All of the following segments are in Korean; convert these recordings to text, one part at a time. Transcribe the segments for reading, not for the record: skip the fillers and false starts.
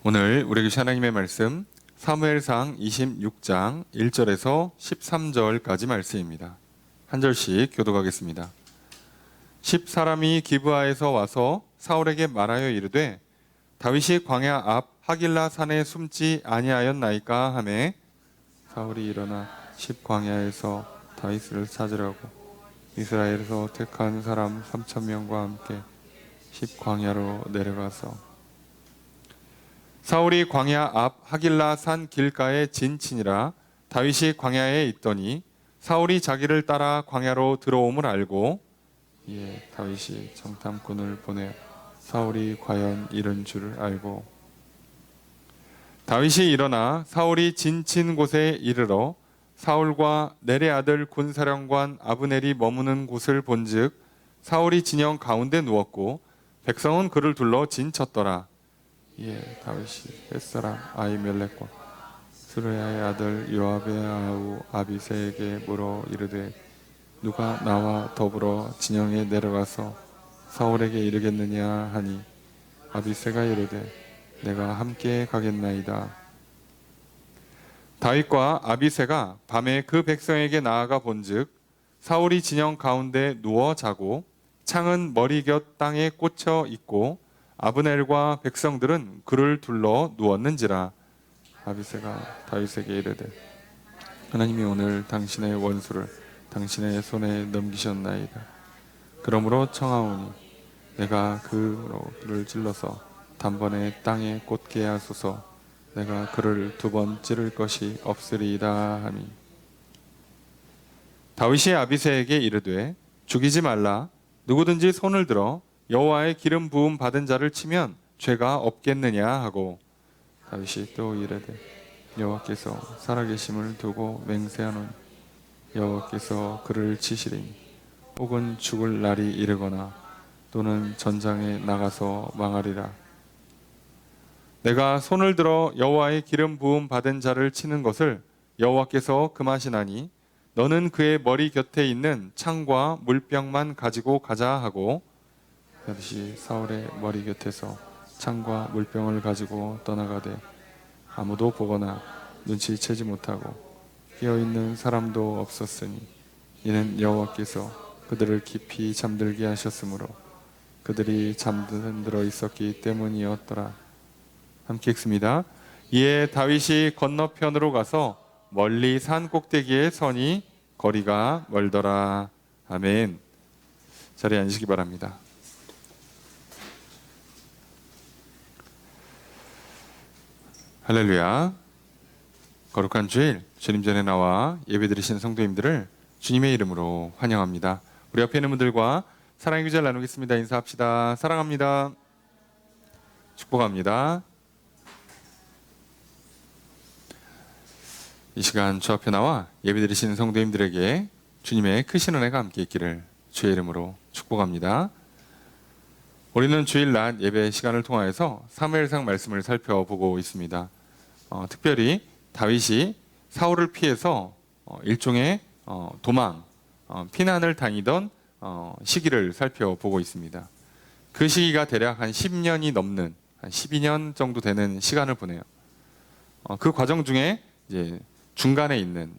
오늘 우리 교시 하나님의 말씀 사무엘상 26장 1절에서 13절까지 말씀입니다. 한 절씩 교독하겠습니다. 10사람이 기브아에서 와서 사울에게 말하여 이르되 다윗이 광야 앞 하길라 산에 숨지 아니하였나이까 하매 사울이 일어나 10광야에서 다윗을 찾으려고 이스라엘에서 택한 사람 3,000명과 함께 10광야로 내려가서 사울이 광야 앞 하길라 산 길가에 진친이라 다윗이 광야에 있더니 사울이 자기를 따라 광야로 들어옴을 알고 이에 다윗이 정탐꾼을 보내 사울이 과연 이른 줄을 알고 다윗이 일어나 사울이 진친 곳에 이르러 사울과 넬의 아들 군사령관 아브넬이 머무는 곳을 본즉 사울이 진영 가운데 누웠고 백성은 그를 둘러 진쳤더라. 이에 다윗이 햇사람 아히멜렉과 스루야의 아들 요압의 아우 아비새에게 물어 이르되 누가 나와 더불어 진영에 내려가서 사울에게 이르겠느냐 하니 아비새가 이르되 내가 함께 가겠나이다. 다윗과 아비새가 밤에 그 백성에게 나아가 본즉 사울이 진영 가운데 누워 자고 창은 머리 곁 땅에 꽂혀 있고 아브넬과 백성들은 그를 둘러 누웠는지라. 아비새가 다윗에게 이르되 하나님이 오늘 당신의 원수를 당신의 손에 넘기셨나이다. 그러므로 청하오니 내가 그를 찔러서 단번에 땅에 꽂게 하소서. 내가 그를 2번 찌를 것이 없으리이다 하니 다윗이 아비새에게 이르되 죽이지 말라. 누구든지 손을 들어 여호와의 기름 부음 받은 자를 치면 죄가 없겠느냐 하고 다윗이 또 이르되 여호와께서 살아계심을 두고 맹세하노니 여호와께서 그를 치시리니 혹은 죽을 날이 이르거나 또는 전장에 나가서 망하리라. 내가 손을 들어 여호와의 기름 부음 받은 자를 치는 것을 여호와께서 금하시나니 너는 그의 머리 곁에 있는 창과 물병만 가지고 가자 하고 다윗이 사울의 머리 곁에서 창과 물병을 가지고 떠나가되 아무도 보거나 눈치채지 못하고 깨어있는 사람도 없었으니 이는 여호와께서 그들을 깊이 잠들게 하셨으므로 그들이 잠들어 있었기 때문이었더라. 함께 읽습니다. 이에 다윗이 건너편으로 가서 멀리 산 꼭대기에 서니 거리가 멀더라. 아멘. 자리에 앉으시기 바랍니다. 할렐루야. 거룩한 주일 주님 전에 나와 예배드리신 성도님들을 주님의 이름으로 환영합니다. 우리 옆에 있는 분들과 사랑의 교제를 나누겠습니다. 인사합시다. 사랑합니다. 축복합니다. 이 시간 주 앞에 나와 예배드리신 성도님들에게 주님의 크신 은혜가 함께 있기를 주의 이름으로 축복합니다. 우리는 주일 낮 예배 시간을 통하여서 사무엘상 말씀을 살펴보고 있습니다. 특별히 다윗이 사울을 피해서 일종의 도망, 피난을 다니던 시기를 살펴보고 있습니다. 그 시기가 대략 한 10년이 넘는 한 12년 정도 되는 시간을 보내요. 그 과정 중에 이제 중간에 있는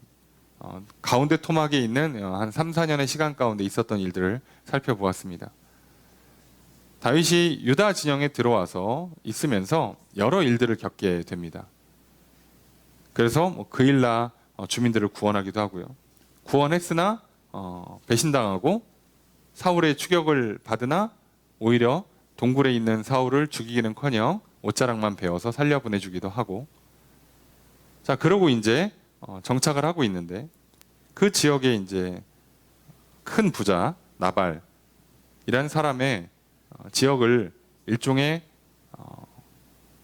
가운데 토막에 있는 한 3, 4년의 시간 가운데 있었던 일들을 살펴보았습니다. 다윗이 유다 진영에 들어와서 있으면서 여러 일들을 겪게 됩니다. 그래서 그일라 주민들을 구원하기도 하고요. 구원했으나 배신당하고 사울의 추격을 받으나 오히려 동굴에 있는 사울을 죽이기는커녕 옷자락만 베어서 살려보내주기도 하고, 자 그러고 이제 정착을 하고 있는데 그 지역에 이제 큰 부자 나발이란 사람의 지역을 일종의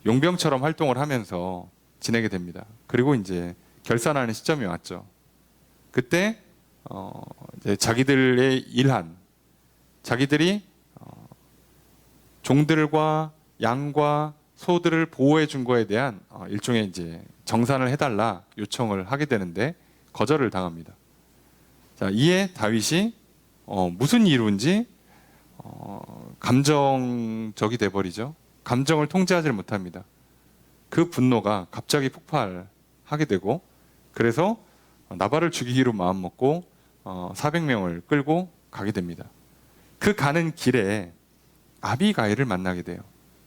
용병처럼 활동을 하면서 지내게 됩니다. 그리고 이제 결산하는 시점이 왔죠. 그때 이제 자기들의 일한 자기들이 종들과 양과 소들을 보호해 준 거에 대한 일종의 이제 정산을 해달라 요청을 하게 되는데 거절을 당합니다. 자, 이에 다윗이 무슨 이유인지 감정적이 돼버리죠. 감정을 통제하지 못합니다. 그 분노가 갑자기 폭발하게 되고, 그래서 나발을 죽이기로 마음먹고 400명을 끌고 가게 됩니다. 그 가는 길에 아비가일을 만나게 돼요.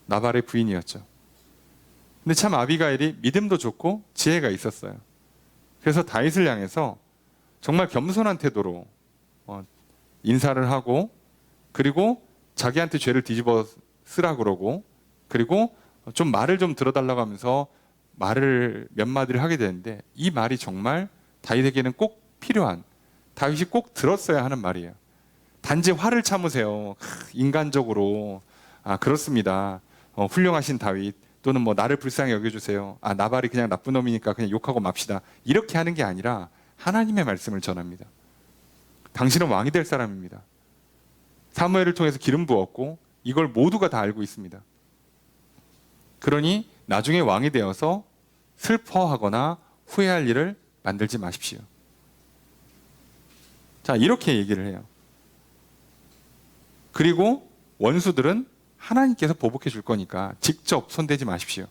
나발의 부인이었죠. 근데 참 아비가일이 믿음도 좋고 지혜가 있었어요. 그래서 다윗을 향해서 정말 겸손한 태도로 인사를 하고, 그리고 자기한테 죄를 뒤집어 쓰라 그러고, 그리고 좀 말을 좀 들어달라고 하면서 말을 몇 마디를 하게 되는데, 이 말이 정말 다윗에게는 꼭 필요한, 다윗이 꼭 들었어야 하는 말이에요. 단지 화를 참으세요. 인간적으로 그렇습니다. 훌륭하신 다윗, 또는 뭐 나를 불쌍히 여겨주세요. 나발이 그냥 나쁜 놈이니까 그냥 욕하고 맙시다. 이렇게 하는 게 아니라 하나님의 말씀을 전합니다. 당신은 왕이 될 사람입니다. 사무엘을 통해서 기름 부었고 이걸 모두가 다 알고 있습니다. 그러니 나중에 왕이 되어서 슬퍼하거나 후회할 일을 만들지 마십시오. 자, 이렇게 얘기를 해요. 그리고 원수들은 하나님께서 보복해 줄 거니까 직접 손대지 마십시오.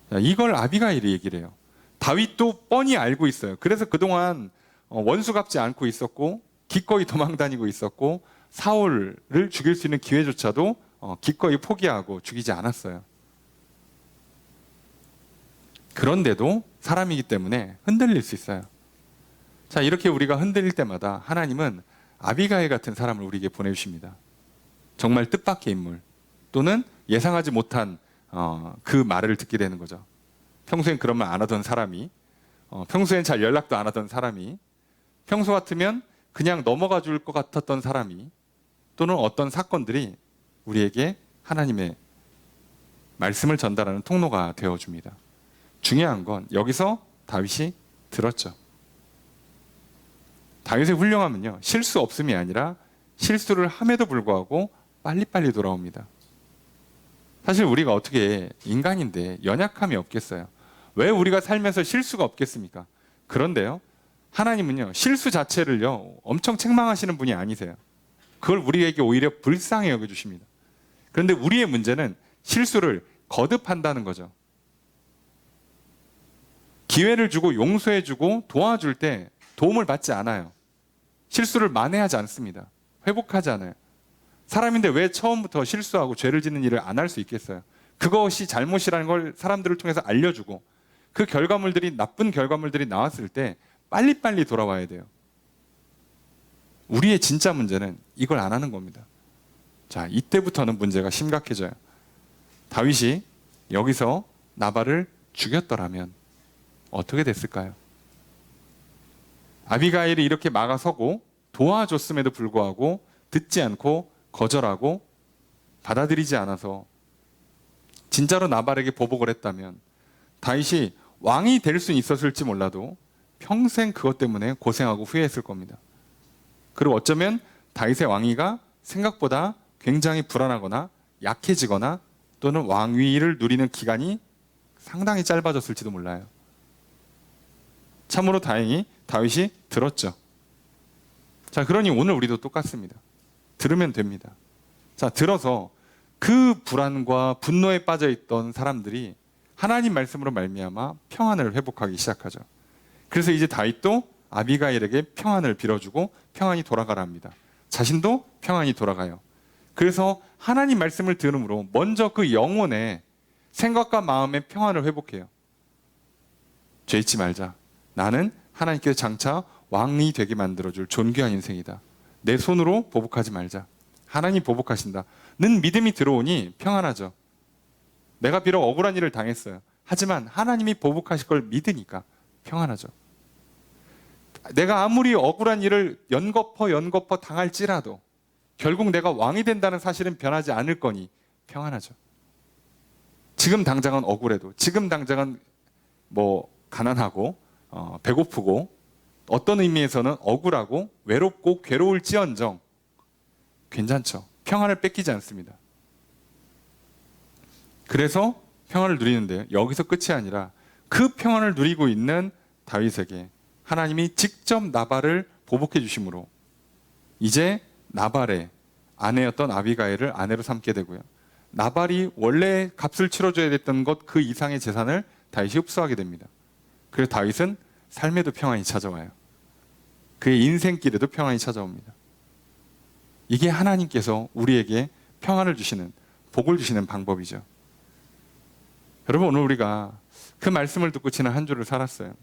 자, 이걸 아비가일이 얘기를 해요. 다윗도 뻔히 알고 있어요. 그래서 그동안 원수 갚지 않고 있었고, 기꺼이 도망 다니고 있었고, 사울을 죽일 수 있는 기회조차도 기꺼이 포기하고 죽이지 않았어요. 그런데도 사람이기 때문에 흔들릴 수 있어요. 자, 이렇게 우리가 흔들릴 때마다 하나님은 아비가일 같은 사람을 우리에게 보내주십니다. 정말 뜻밖의 인물, 또는 예상하지 못한 그 말을 듣게 되는 거죠. 평소엔 그런 말 안 하던 사람이, 평소엔 잘 연락도 안 하던 사람이, 평소 같으면 그냥 넘어가 줄 것 같았던 사람이, 또는 어떤 사건들이 우리에게 하나님의 말씀을 전달하는 통로가 되어줍니다. 중요한 건 여기서 다윗이 들었죠. 다윗의 훌륭함은요, 실수 없음이 아니라 실수를 함에도 불구하고 빨리빨리 돌아옵니다. 사실 우리가 어떻게 인간인데 연약함이 없겠어요? 왜 우리가 살면서 실수가 없겠습니까? 그런데요, 하나님은요, 실수 자체를요 엄청 책망하시는 분이 아니세요. 그걸 우리에게 오히려 불쌍히 여겨주십니다. 그런데 우리의 문제는 실수를 거듭한다는 거죠. 기회를 주고 용서해주고 도와줄 때 도움을 받지 않아요. 실수를 만회하지 않습니다. 회복하지 않아요. 사람인데 왜 처음부터 실수하고 죄를 짓는 일을 안 할 수 있겠어요? 그것이 잘못이라는 걸 사람들을 통해서 알려주고, 그 결과물들이, 나쁜 결과물들이 나왔을 때 빨리빨리 돌아와야 돼요. 우리의 진짜 문제는 이걸 안 하는 겁니다. 자, 이때부터는 문제가 심각해져요. 다윗이 여기서 나발을 죽였더라면 어떻게 됐을까요? 아비가일이 이렇게 막아서고 도와줬음에도 불구하고 듣지 않고 거절하고 받아들이지 않아서 진짜로 나발에게 보복을 했다면 다윗이 왕이 될 수 있었을지 몰라도 평생 그것 때문에 고생하고 후회했을 겁니다. 그리고 어쩌면 다윗의 왕위가 생각보다 굉장히 불안하거나 약해지거나, 또는 왕위를 누리는 기간이 상당히 짧아졌을지도 몰라요. 참으로 다행히 다윗이 들었죠. 자, 그러니 오늘 우리도 똑같습니다. 들으면 됩니다. 자, 들어서 그 불안과 분노에 빠져 있던 사람들이 하나님 말씀으로 말미암아 평안을 회복하기 시작하죠. 그래서 이제 다윗도 아비가일에게 평안을 빌어주고 평안이 돌아가라 합니다. 자신도 평안이 돌아가요. 그래서 하나님 말씀을 들음으로 먼저 그 영혼의 생각과 마음의 평안을 회복해요. 죄 잊지 말자. 나는 하나님께서 장차 왕이 되게 만들어줄 존귀한 인생이다. 내 손으로 보복하지 말자. 하나님 보복하신다. 는 믿음이 들어오니 평안하죠. 내가 비록 억울한 일을 당했어요. 하지만 하나님이 보복하실 걸 믿으니까 평안하죠. 내가 아무리 억울한 일을 연거퍼 당할지라도 결국 내가 왕이 된다는 사실은 변하지 않을 거니 평안하죠. 지금 당장은 억울해도, 지금 당장은 가난하고 배고프고, 어떤 의미에서는 억울하고 외롭고 괴로울지언정 괜찮죠. 평안을 뺏기지 않습니다. 그래서 평안을 누리는데 여기서 끝이 아니라 그 평안을 누리고 있는 다윗에게 하나님이 직접 나발을 보복해 주심으로 이제 나발의 아내였던 아비가일을 아내로 삼게 되고요. 나발이 원래 값을 치러줘야 됐던 것 그 이상의 재산을 다윗이 흡수하게 됩니다. 그래서 다윗은 삶에도 평안이 찾아와요. 그의 인생길에도 평안이 찾아옵니다. 이게 하나님께서 우리에게 평안을 주시는, 복을 주시는 방법이죠. 여러분, 오늘 우리가 그 말씀을 듣고 지난 한 주를 살았어요.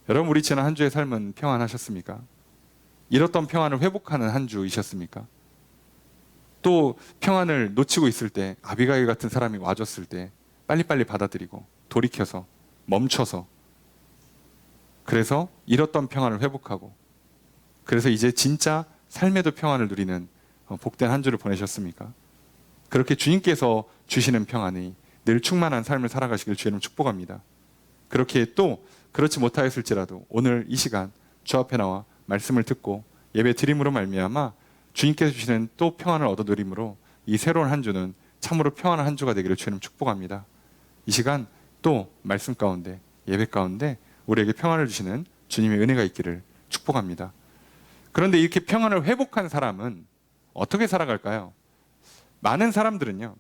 여러분, 우리 지난 한 주의 삶은 평안하셨습니까? 잃었던 평안을 회복하는 한 주이셨습니까? 또 평안을 놓치고 있을 때, 아비가일 같은 사람이 와줬을 때 빨리빨리 받아들이고 돌이켜서 멈춰서, 그래서 잃었던 평안을 회복하고, 그래서 이제 진짜 삶에도 평안을 누리는 복된 한 주를 보내셨습니까? 그렇게 주님께서 주시는 평안이 늘 충만한 삶을 살아가시길 주의 이름 축복합니다. 그렇게 또 그렇지 못하였을지라도 오늘 이 시간 주 앞에 나와 말씀을 듣고 예배 드림으로 말미암아 주님께서 주시는 또 평안을 얻어 누림으로 이 새로운 한 주는 참으로 평안한 한 주가 되기를 주의 이름 축복합니다. 이 시간 또 말씀 가운데, 예배 가운데 우리에게 평안을 주시는 주님의 은혜가 있기를 축복합니다. 그런데 이렇게 평안을 회복한 사람은 어떻게 살아갈까요? 많은 사람들은요,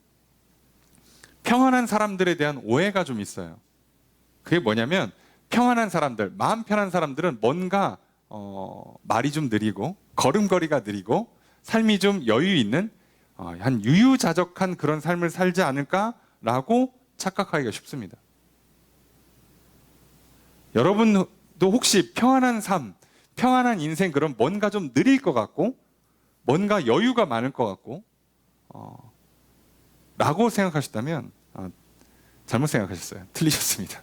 평안한 사람들에 대한 오해가 좀 있어요. 그게 뭐냐면, 평안한 사람들, 마음 편한 사람들은 뭔가 말이 좀 느리고 걸음걸이가 느리고 삶이 좀 여유 있는 한 유유자적한 그런 삶을 살지 않을까라고 착각하기가 쉽습니다. 여러분도 혹시 평안한 삶, 평안한 인생, 그럼 뭔가 좀 느릴 것 같고 뭔가 여유가 많을 것 같고 라고 생각하셨다면 잘못 생각하셨어요. 틀리셨습니다.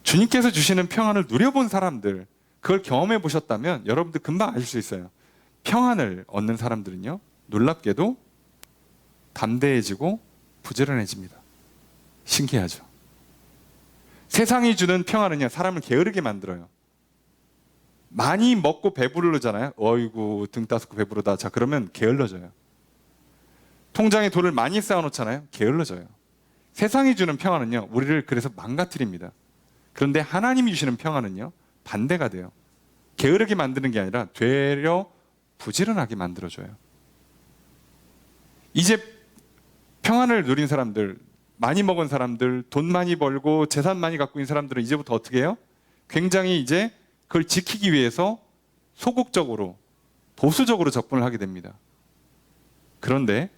주님께서 주시는 평안을 누려본 사람들, 그걸 경험해 보셨다면 여러분들 금방 아실 수 있어요. 평안을 얻는 사람들은요, 놀랍게도 담대해지고 부지런해집니다. 신기하죠? 세상이 주는 평안은요, 사람을 게으르게 만들어요. 많이 먹고 배부르잖아요. 어이구, 등 따숩고 배부르다. 자, 그러면 게을러져요. 통장에 돈을 많이 쌓아놓잖아요. 게을러져요. 세상이 주는 평안은요, 우리를 그래서 망가뜨립니다. 그런데 하나님이 주시는 평안은요, 반대가 돼요. 게으르게 만드는 게 아니라 되려 부지런하게 만들어줘요. 이제 평안을 누린 사람들, 많이 먹은 사람들, 돈 많이 벌고 재산 많이 갖고 있는 사람들은 이제부터 어떻게 해요? 굉장히 이제 그걸 지키기 위해서 소극적으로, 보수적으로 접근을 하게 됩니다. 그런데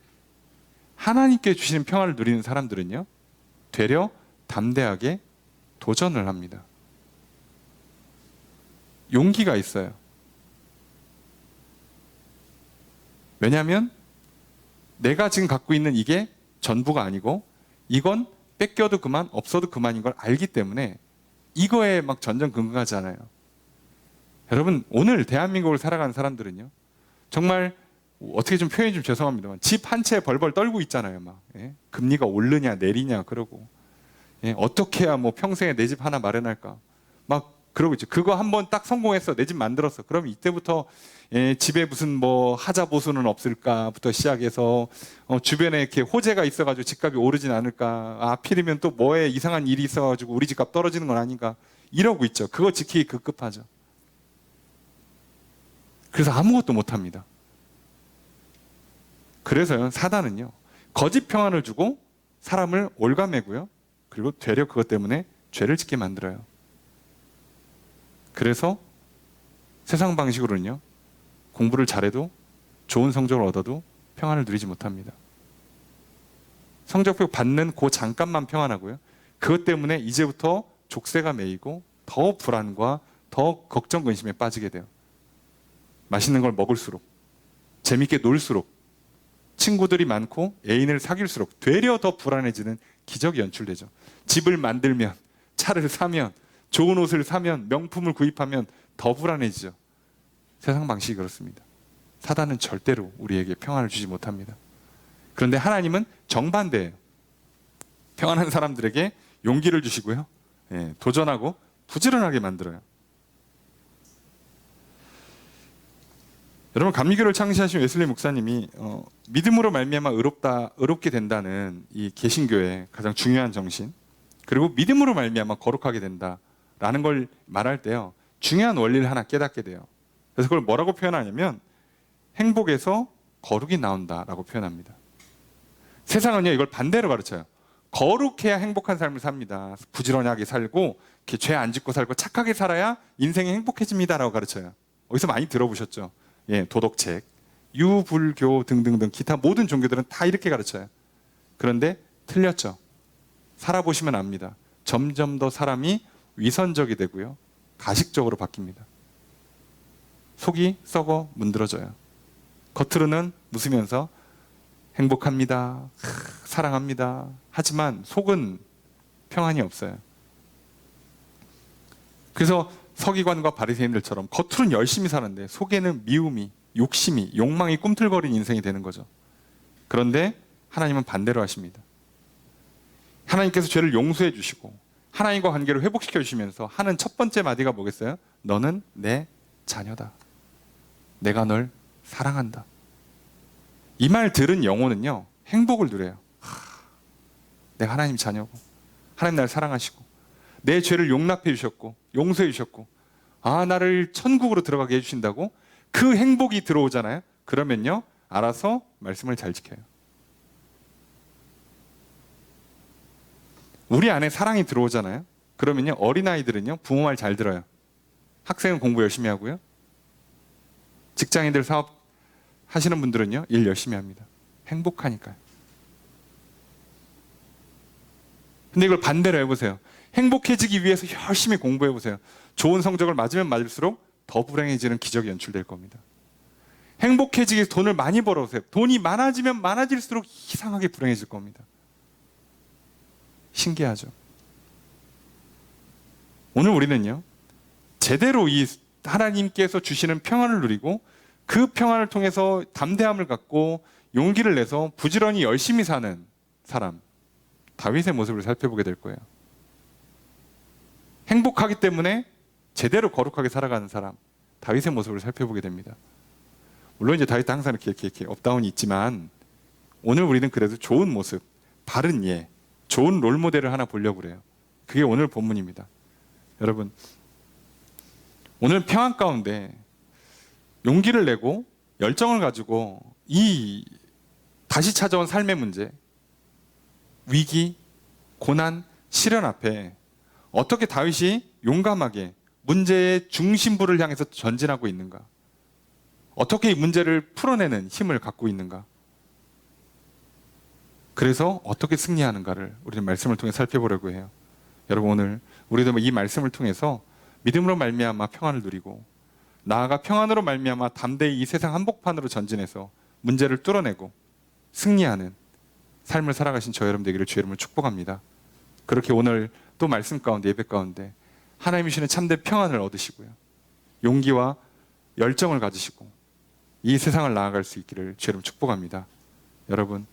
하나님께 주시는 평안을 누리는 사람들은요, 되려 담대하게 도전을 합니다. 용기가 있어요. 왜냐하면 내가 지금 갖고 있는 이게 전부가 아니고 이건 뺏겨도 그만, 없어도 그만인 걸 알기 때문에 이거에 막 전전긍긍하지 않아요. 여러분, 오늘 대한민국을 살아가는 사람들은요, 정말 어떻게 좀 표현이 좀 죄송합니다만 집 한 채 벌벌 떨고 있잖아요. 막 금리가 오르냐 내리냐 그러고, 어떻게 해야 뭐 평생에 내 집 하나 마련할까 막 그러고 있죠. 그거 한번 딱 성공했어, 내 집 만들었어, 그럼 이때부터 집에 무슨 뭐 하자 보수는 없을까부터 시작해서 주변에 이렇게 호재가 있어가지고 집값이 오르진 않을까, 하필이면 또 뭐에 이상한 일이 있어가지고 우리 집값 떨어지는 건 아닌가, 이러고 있죠. 그거 지키기 급급하죠. 그래서 아무것도 못합니다. 그래서요, 사단은요, 거짓 평안을 주고 사람을 올가매고요, 그리고 되려 그것 때문에 죄를 짓게 만들어요. 그래서 세상 방식으로는요, 공부를 잘해도 좋은 성적을 얻어도 평안을 누리지 못합니다. 성적표 받는 그 잠깐만 평안하고요, 그것 때문에 이제부터 족쇄가 매이고 더 불안과 더 걱정 근심에 빠지게 돼요. 맛있는 걸 먹을수록, 재밌게 놀수록, 친구들이 많고 애인을 사귈수록 되려 더 불안해지는 기적이 연출되죠. 집을 만들면, 차를 사면, 좋은 옷을 사면, 명품을 구입하면 더 불안해지죠. 세상 방식이 그렇습니다. 사단은 절대로 우리에게 평안을 주지 못합니다. 그런데 하나님은 정반대예요. 평안한 사람들에게 용기를 주시고요, 도전하고 부지런하게 만들어요. 여러분, 감리교를 창시하신 웨슬리 목사님이 믿음으로 말미암아 의롭게 된다는 이 개신교의 가장 중요한 정신, 그리고 믿음으로 말미암아 거룩하게 된다라는 걸 말할 때요, 중요한 원리를 하나 깨닫게 돼요. 그래서 그걸 뭐라고 표현하냐면, 행복에서 거룩이 나온다라고 표현합니다. 세상은요, 이걸 반대로 가르쳐요. 거룩해야 행복한 삶을 삽니다. 부지런하게 살고 죄 안 짓고 살고 착하게 살아야 인생이 행복해집니다라고 가르쳐요. 어디서 많이 들어보셨죠? 예, 도덕책, 유불교 등등등 기타 모든 종교들은 다 이렇게 가르쳐요. 그런데 틀렸죠. 살아보시면 압니다. 점점 더 사람이 위선적이 되고요, 가식적으로 바뀝니다. 속이 썩어 문드러져요. 겉으로는 웃으면서 행복합니다, 사랑합니다 하지만 속은 평안이 없어요. 그래서 서기관과 바리새인들처럼 겉으로는 열심히 사는데 속에는 미움이, 욕심이, 욕망이 꿈틀거리는 인생이 되는 거죠. 그런데 하나님은 반대로 하십니다. 하나님께서 죄를 용서해 주시고 하나님과 관계를 회복시켜 주시면서 하는 첫 번째 마디가 뭐겠어요? 너는 내 자녀다. 내가 널 사랑한다. 이 말 들은 영혼은요, 행복을 누려요. 내가 하나님 자녀고 하나님 날 사랑하시고 내 죄를 용납해 주셨고 용서해 주셨고 나를 천국으로 들어가게 해주신다고 그 행복이 들어오잖아요. 그러면요, 알아서 말씀을 잘 지켜요. 우리 안에 사랑이 들어오잖아요. 그러면요, 어린아이들은요, 부모 말 잘 들어요. 학생은 공부 열심히 하고요, 직장인들 사업 하시는 분들은요, 일 열심히 합니다. 행복하니까요. 근데 이걸 반대로 해보세요. 행복해지기 위해서 열심히 공부해보세요. 좋은 성적을 맞으면 맞을수록 더 불행해지는 기적이 연출될 겁니다. 행복해지기 위해서 돈을 많이 벌어보세요. 돈이 많아지면 많아질수록 이상하게 불행해질 겁니다. 신기하죠? 오늘 우리는요, 제대로 이 하나님께서 주시는 평안을 누리고 그 평안을 통해서 담대함을 갖고 용기를 내서 부지런히 열심히 사는 사람, 다윗의 모습을 살펴보게 될 거예요. 행복하기 때문에 제대로 거룩하게 살아가는 사람, 다윗의 모습을 살펴보게 됩니다. 물론 이제 다윗도 항상 이렇게 업다운이 있지만 오늘 우리는 그래도 좋은 모습, 바른 예, 좋은 롤모델을 하나 보려고 그래요. 그게 오늘 본문입니다. 여러분, 오늘 평안 가운데 용기를 내고 열정을 가지고 이 다시 찾아온 삶의 문제, 위기, 고난, 시련 앞에 어떻게 다윗이 용감하게 문제의 중심부를 향해서 전진하고 있는가? 어떻게 이 문제를 풀어내는 힘을 갖고 있는가? 그래서 어떻게 승리하는가를 우리는 말씀을 통해 살펴보려고 해요. 여러분, 오늘 우리도 이 말씀을 통해서 믿음으로 말미암아 평안을 누리고 나아가 평안으로 말미암아 담대히 이 세상 한복판으로 전진해서 문제를 뚫어내고 승리하는 삶을 살아가신 저 여러분 되기를 주의 이름으로 축복합니다. 그렇게 오늘 또 말씀 가운데, 예배 가운데 하나님이 주시는 참된 평안을 얻으시고요, 용기와 열정을 가지시고 이 세상을 나아갈 수 있기를 주의 이름으로 축복합니다. 여러분,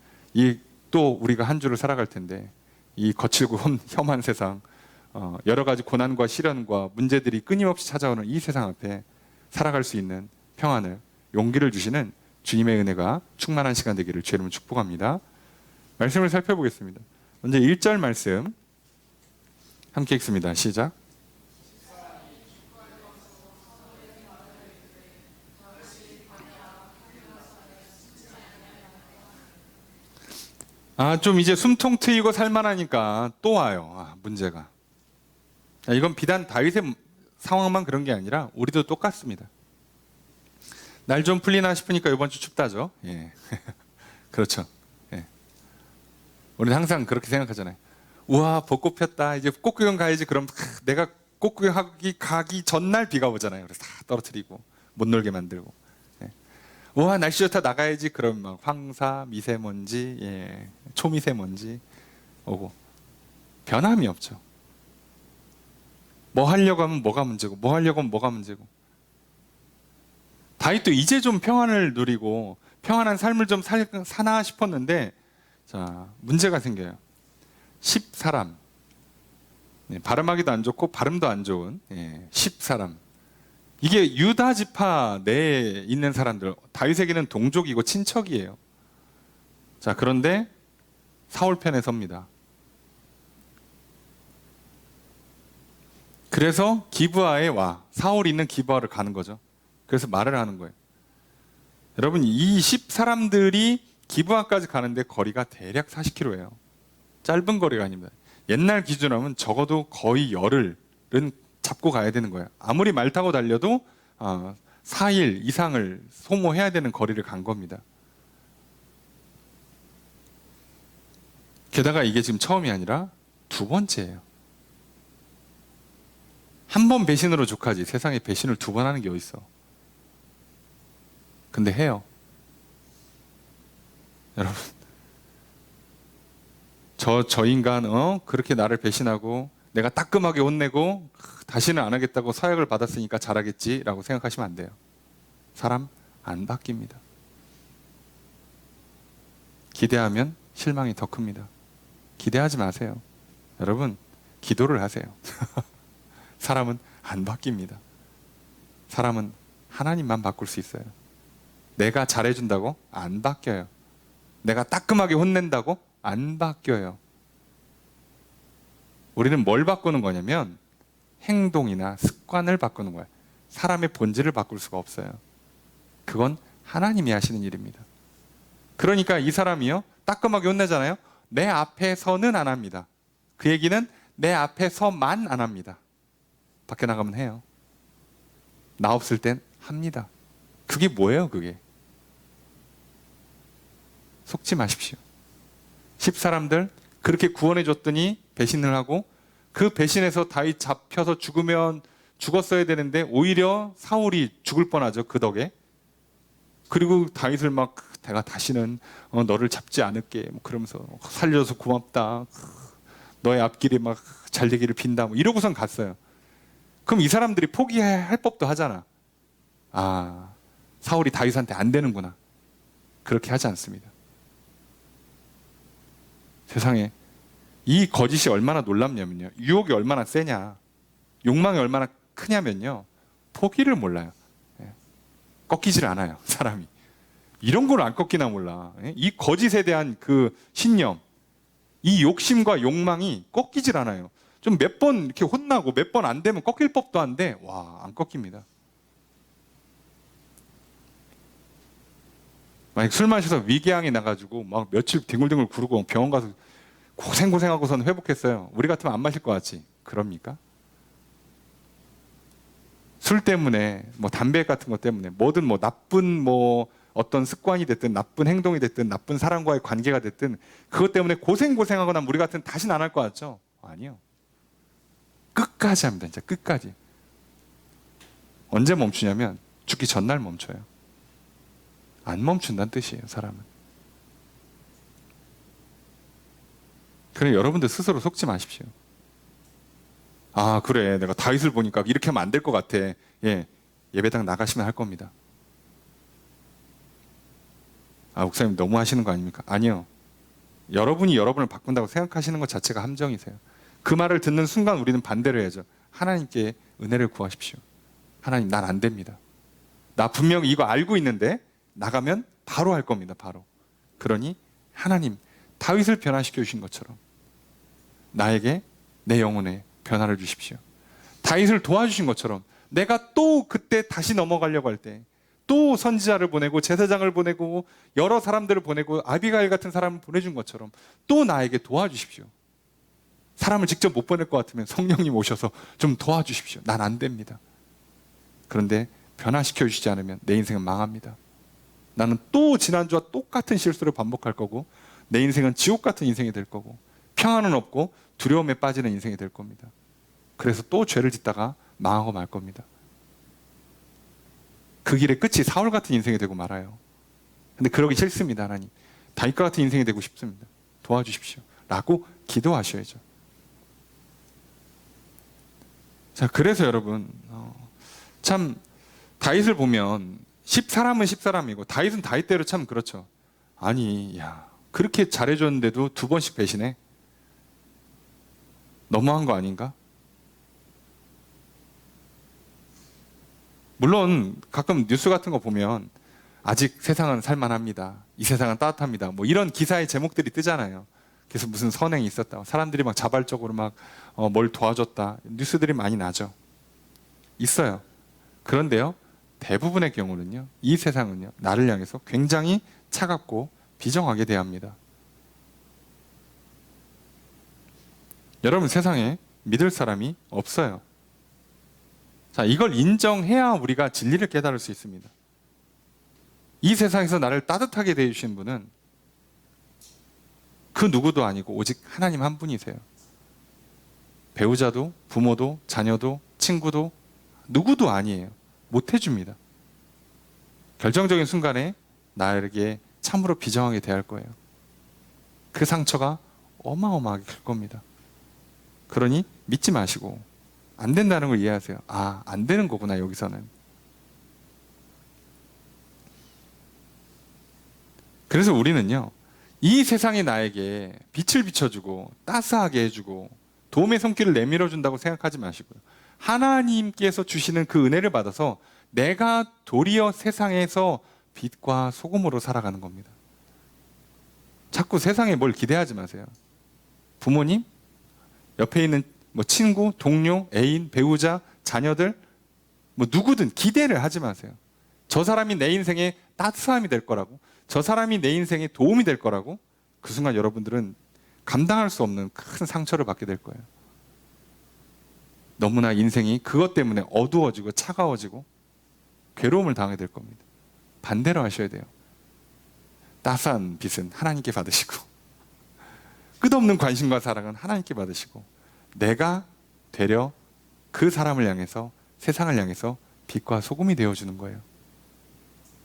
또 우리가 한 주를 살아갈 텐데 이 거칠고 험한 세상, 여러 가지 고난과 시련과 문제들이 끊임없이 찾아오는 이 세상 앞에 살아갈 수 있는 평안을, 용기를 주시는 주님의 은혜가 충만한 시간 되기를 주의 이름으로 축복합니다. 말씀을 살펴보겠습니다. 먼저 1절 말씀 함께 읽습니다. 시작. 좀 이제 숨통 트이고 살만하니까 또 와요. 문제가. 이건 비단 다윗의 상황만 그런 게 아니라 우리도 똑같습니다. 날 좀 풀리나 싶으니까 이번 주 춥다죠. 예. 그렇죠. 예. 우리는 항상 그렇게 생각하잖아요. 우와, 벚꽃 폈다. 이제 꽃구경 가야지. 그럼 내가 꽃구경 가기 전날 비가 오잖아요. 그래서 다 떨어뜨리고 못 놀게 만들고. 예. 우와, 날씨 좋다, 나가야지. 그럼 막 황사, 미세먼지, 예, 초미세먼지 오고 변함이 없죠. 뭐 하려고 하면 뭐가 문제고, 뭐 하려고 하면 뭐가 문제고. 다윗도 이제 좀 평안을 누리고 평안한 삶을 좀 사나 싶었는데, 자, 문제가 생겨요. 10사람, 발음하기도 안 좋고 발음도 안 좋은 10사람. 이게 유다 지파 내에 있는 사람들, 다윗에게는 동족이고 친척이에요. 자, 그런데 사울 편에 섭니다. 그래서 기브아에 와, 사울이 있는 기브아를 가는 거죠. 그래서 말을 하는 거예요. 여러분, 이 10 사람들이 기브아까지 가는데 거리가 대략 40km예요. 짧은 거리가 아닙니다. 옛날 기준으로 하면 적어도 거의 열흘은 잡고 가야 되는 거예요. 아무리 말 타고 달려도 4일 이상을 소모해야 되는 거리를 간 겁니다. 게다가 이게 지금 처음이 아니라 두 번째예요. 한 번 배신으로 족하지 세상에 배신을 두 번 하는 게 어딨어. 근데 해요. 여러분, 저 인간 그렇게 나를 배신하고 내가 따끔하게 혼내고 다시는 안 하겠다고 서약을 받았으니까 잘하겠지라고 생각하시면 안 돼요. 사람 안 바뀝니다. 기대하면 실망이 더 큽니다. 기대하지 마세요. 여러분, 기도를 하세요. 사람은 안 바뀝니다. 사람은 하나님만 바꿀 수 있어요. 내가 잘해준다고 안 바뀌어요. 내가 따끔하게 혼낸다고 안 바뀌어요. 우리는 뭘 바꾸는 거냐면 행동이나 습관을 바꾸는 거예요. 사람의 본질을 바꿀 수가 없어요. 그건 하나님이 하시는 일입니다. 그러니까 이 사람이요, 따끔하게 혼내잖아요. 내 앞에서는 안 합니다. 그 얘기는 내 앞에서만 안 합니다. 밖에 나가면 해요. 나 없을 땐 합니다. 그게 뭐예요, 그게? 속지 마십시오. 10 사람들 그렇게 구원해 줬더니 배신을 하고, 그 배신에서 다윗 잡혀서 죽었어야 되는데 오히려 사울이 죽을 뻔하죠, 그 덕에. 그리고 다윗을 막 내가 다시는 너를 잡지 않을게 그러면서 살려줘서 고맙다, 너의 앞길이 막 잘되기를 빈다 이러고선 갔어요. 그럼 이 사람들이 포기할 법도 하잖아. 사울이 다윗한테 안 되는구나. 그렇게 하지 않습니다. 세상에 이 거짓이 얼마나 놀랍냐면요, 유혹이 얼마나 세냐, 욕망이 얼마나 크냐면요, 포기를 몰라요. 꺾이질 않아요, 사람이. 이런 걸 안 꺾이나 몰라. 이 거짓에 대한 그 신념, 이 욕심과 욕망이 꺾이질 않아요. 좀 몇 번 이렇게 혼나고 몇 번 안 되면 꺾일 법도 한데, 안 꺾입니다. 만약 술 마셔서 위궤양이 나가지고 막 며칠 뒹굴뒹굴 구르고 병원 가서 고생하고서는 회복했어요. 우리 같으면 안 마실 것 같지? 그럽니까? 술 때문에, 담배 같은 것 때문에, 뭐든 나쁜 어떤 습관이 됐든, 나쁜 행동이 됐든, 나쁜 사람과의 관계가 됐든, 그것 때문에 고생하고 나면 우리 같으면 다시는 안 할 것 같죠? 아니요. 끝까지 합니다, 진짜 끝까지. 언제 멈추냐면, 죽기 전날 멈춰요. 안 멈춘다는 뜻이에요, 사람은. 그래, 여러분들 스스로 속지 마십시오. 그래, 내가 다윗을 보니까 이렇게 하면 안 될 것 같아. 예배당 나가시면 할 겁니다. 목사님 너무 하시는 거 아닙니까? 아니요. 여러분이 여러분을 바꾼다고 생각하시는 것 자체가 함정이세요. 그 말을 듣는 순간 우리는 반대를 해야죠. 하나님께 은혜를 구하십시오. 하나님, 난 안 됩니다. 나 분명히 이거 알고 있는데 나가면 바로 할 겁니다. 바로. 그러니 하나님, 다윗을 변화시켜 주신 것처럼 나에게, 내 영혼에 변화를 주십시오. 다윗을 도와주신 것처럼 내가 또 그때 다시 넘어가려고 할 때 또 선지자를 보내고 제사장을 보내고 여러 사람들을 보내고 아비가일 같은 사람을 보내준 것처럼 또 나에게 도와주십시오. 사람을 직접 못 보낼 것 같으면 성령님 오셔서 좀 도와주십시오. 난 안 됩니다. 그런데 변화시켜 주시지 않으면 내 인생은 망합니다. 나는 또 지난주와 똑같은 실수를 반복할 거고, 내 인생은 지옥 같은 인생이 될 거고, 평안은 없고 두려움에 빠지는 인생이 될 겁니다. 그래서 또 죄를 짓다가 망하고 말 겁니다. 그 길의 끝이 사울 같은 인생이 되고 말아요. 근데 그러기 싫습니다. 하나님, 다윗과 같은 인생이 되고 싶습니다. 도와주십시오 라고 기도하셔야죠. 자, 그래서 여러분, 참 다윗을 보면 10사람은 10사람이고 다윗은 다윗대로 참 그렇죠. 그렇게 잘해줬는데도 2번씩 배신해? 너무한 거 아닌가? 물론 가끔 뉴스 같은 거 보면 아직 세상은 살만합니다, 이 세상은 따뜻합니다, 이런 기사의 제목들이 뜨잖아요. 그래서 무슨 선행이 있었다, 사람들이 막 자발적으로 막 뭘 도와줬다, 뉴스들이 많이 나죠. 있어요. 그런데요, 대부분의 경우는요, 이 세상은요, 나를 향해서 굉장히 차갑고 비정하게 대합니다. 여러분, 세상에 믿을 사람이 없어요. 자, 이걸 인정해야 우리가 진리를 깨달을 수 있습니다. 이 세상에서 나를 따뜻하게 대해주신 분은 그 누구도 아니고 오직 하나님 한 분이세요. 배우자도, 부모도, 자녀도, 친구도 누구도 아니에요. 못 해줍니다. 결정적인 순간에 나에게 참으로 비정하게 대할 거예요. 그 상처가 어마어마하게 클 겁니다. 그러니 믿지 마시고 안 된다는 걸 이해하세요. 아, 안 되는 거구나, 여기서는. 그래서 우리는요, 이 세상이 나에게 빛을 비춰주고 따스하게 해주고 도움의 손길을 내밀어 준다고 생각하지 마시고요, 하나님께서 주시는 그 은혜를 받아서 내가 도리어 세상에서 빛과 소금으로 살아가는 겁니다. 자꾸 세상에 뭘 기대하지 마세요. 부모님, 옆에 있는 친구, 동료, 애인, 배우자, 자녀들, 누구든 기대를 하지 마세요. 저 사람이 내 인생에 따스함이 될 거라고, 저 사람이 내 인생에 도움이 될 거라고. 그 순간 여러분들은 감당할 수 없는 큰 상처를 받게 될 거예요. 너무나 인생이 그것 때문에 어두워지고 차가워지고 괴로움을 당하게 될 겁니다. 반대로 하셔야 돼요. 따스한 빛은 하나님께 받으시고 끝없는 관심과 사랑은 하나님께 받으시고 내가 되려 그 사람을 향해서, 세상을 향해서 빛과 소금이 되어주는 거예요.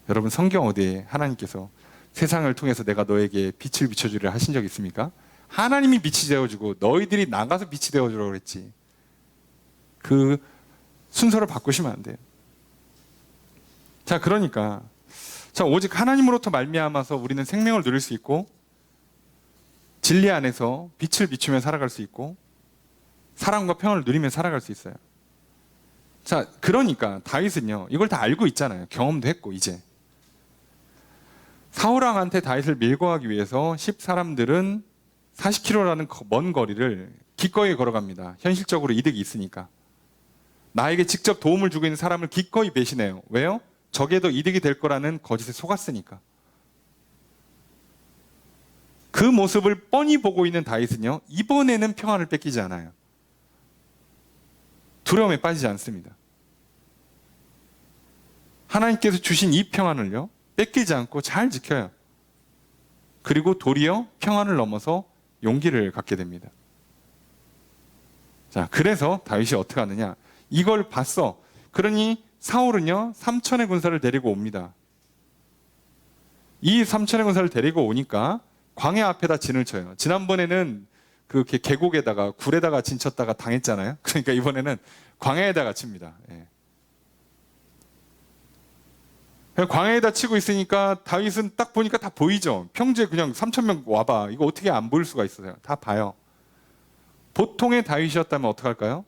여러분, 성경 어디에 하나님께서 세상을 통해서 내가 너에게 빛을 비춰주리라 하신 적 있습니까? 하나님이 빛이 되어주고 너희들이 나가서 빛이 되어주라고 그랬지. 그 순서를 바꾸시면 안 돼요. 자, 그러니까 오직 하나님으로부터 말미암아서 우리는 생명을 누릴 수 있고 진리 안에서 빛을 비추며 살아갈 수 있고 사랑과 평안을 누리며 살아갈 수 있어요. 자, 그러니까 다윗은요, 이걸 다 알고 있잖아요. 경험도 했고. 이제 사울왕한테 다윗을 밀고 가기 위해서 10사람들은 40km라는 먼 거리를 기꺼이 걸어갑니다. 현실적으로 이득이 있으니까. 나에게 직접 도움을 주고 있는 사람을 기꺼이 배신해요. 왜요? 적에도 이득이 될 거라는 거짓에 속았으니까. 그 모습을 뻔히 보고 있는 다윗은요, 이번에는 평안을 뺏기지 않아요. 두려움에 빠지지 않습니다. 하나님께서 주신 이 평안을요, 뺏기지 않고 잘 지켜요. 그리고 도리어 평안을 넘어서 용기를 갖게 됩니다. 자, 그래서 다윗이 어떻게 하느냐? 이걸 봤어. 그러니 사울은요, 3천의 군사를 데리고 옵니다. 이 3천의 군사를 데리고 오니까 광야 앞에다 진을 쳐요. 지난번에는 그 계곡에다가 굴에다가 진 쳤다가 당했잖아요. 그러니까 이번에는 광야에다가 칩니다. 예. 광야에다 치고 있으니까 다윗은 딱 보니까 다 보이죠. 평지에 그냥 3,000명 와봐. 이거 어떻게 안 보일 수가 있어요. 다 봐요. 보통의 다윗이었다면 어떡할까요?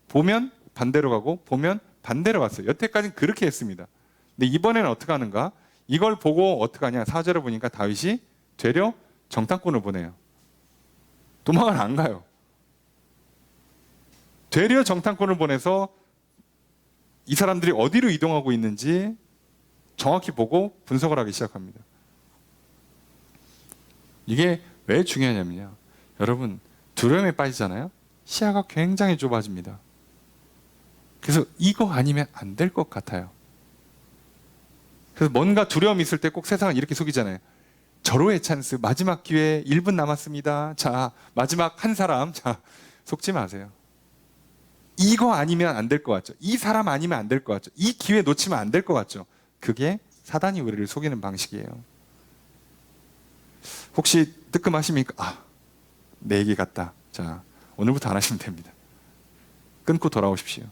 보면 반대로 가고 보면 반대로 갔어요. 여태까지는 그렇게 했습니다. 근데 이번에는 어떻게 하는가? 이걸 보고 어떻게 하냐? 4절을 보니까 다윗이 되려 정탐꾼을 보내요. 도망을 안 가요. 되려 정탐꾼을 보내서 이 사람들이 어디로 이동하고 있는지 정확히 보고 분석을 하기 시작합니다. 이게 왜 중요하냐면요, 여러분, 두려움에 빠지잖아요. 시야가 굉장히 좁아집니다. 그래서 이거 아니면 안 될 것 같아요. 그래서 뭔가 두려움이 있을 때 꼭 세상은 이렇게 속이잖아요. 절호의 찬스, 마지막 기회 1분 남았습니다. 자, 마지막 한 사람. 자, 속지 마세요. 이거 아니면 안 될 것 같죠? 이 사람 아니면 안 될 것 같죠? 이 기회 놓치면 안 될 것 같죠? 그게 사단이 우리를 속이는 방식이에요. 혹시 뜨끔하십니까? 아, 내 얘기 같다. 자, 오늘부터 안 하시면 됩니다. 끊고 돌아오십시오.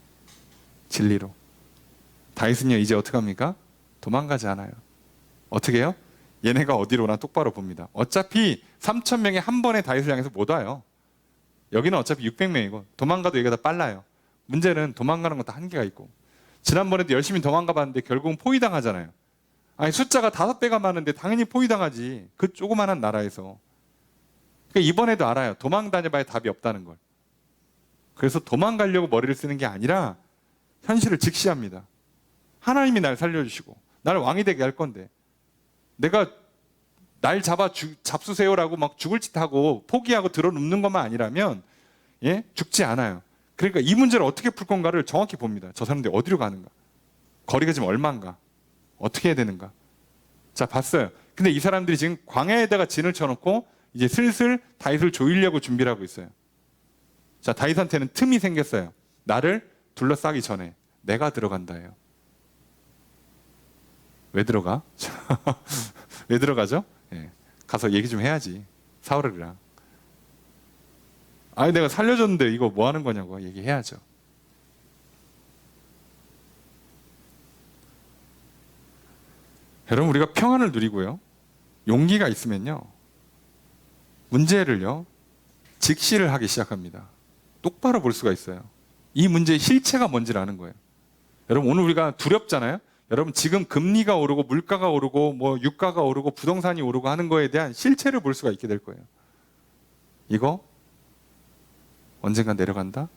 진리로. 다윗은요, 이제 어떻게 합니까? 도망가지 않아요. 어떻게 해요? 얘네가 어디로나 똑바로 봅니다. 어차피 3,000명이 한 번에 다윗을 향해서 못 와요. 여기는 어차피 600명이고 도망가도 얘가 더 빨라요. 문제는 도망가는 것도 한계가 있고, 지난번에도 열심히 도망가 봤는데 결국은 포위당하잖아요. 아니, 숫자가 5배가 많은데 당연히 포위당하지. 그 조그만한 나라에서. 그러니까 이번에도 알아요. 도망 다녀봐야 답이 없다는 걸. 그래서 도망가려고 머리를 쓰는 게 아니라 현실을 직시합니다. 하나님이 날 살려주시고 날 왕이 되게 할 건데 내가 날 잡수세요라고 막 죽을 짓 하고 포기하고 들어눕는 것만 아니라면 죽지 않아요. 그러니까 이 문제를 어떻게 풀 건가를 정확히 봅니다. 저 사람들이 어디로 가는가? 거리가 지금 얼마인가? 어떻게 해야 되는가? 자, 봤어요. 근데 이 사람들이 지금 광야에다가 진을 쳐놓고 이제 슬슬 다윗을 조이려고 준비를 하고 있어요. 자, 다윗한테는 틈이 생겼어요. 나를 둘러싸기 전에 내가 들어간다예요. 왜 들어가? 왜 들어가죠? 가서 얘기 좀 해야지. 사울이랑. 아니 내가 살려줬는데 이거 뭐 하는 거냐고 얘기해야죠. 여러분 우리가 평안을 누리고요. 용기가 있으면요. 문제를요. 직시를 하기 시작합니다. 똑바로 볼 수가 있어요. 이 문제의 실체가 뭔지를 아는 거예요. 여러분 오늘 우리가 두렵잖아요. 여러분 지금 금리가 오르고 물가가 오르고 뭐 유가가 오르고 부동산이 오르고 하는 거에 대한 실체를 볼 수가 있게 될 거예요. 이거 언젠가 내려간다?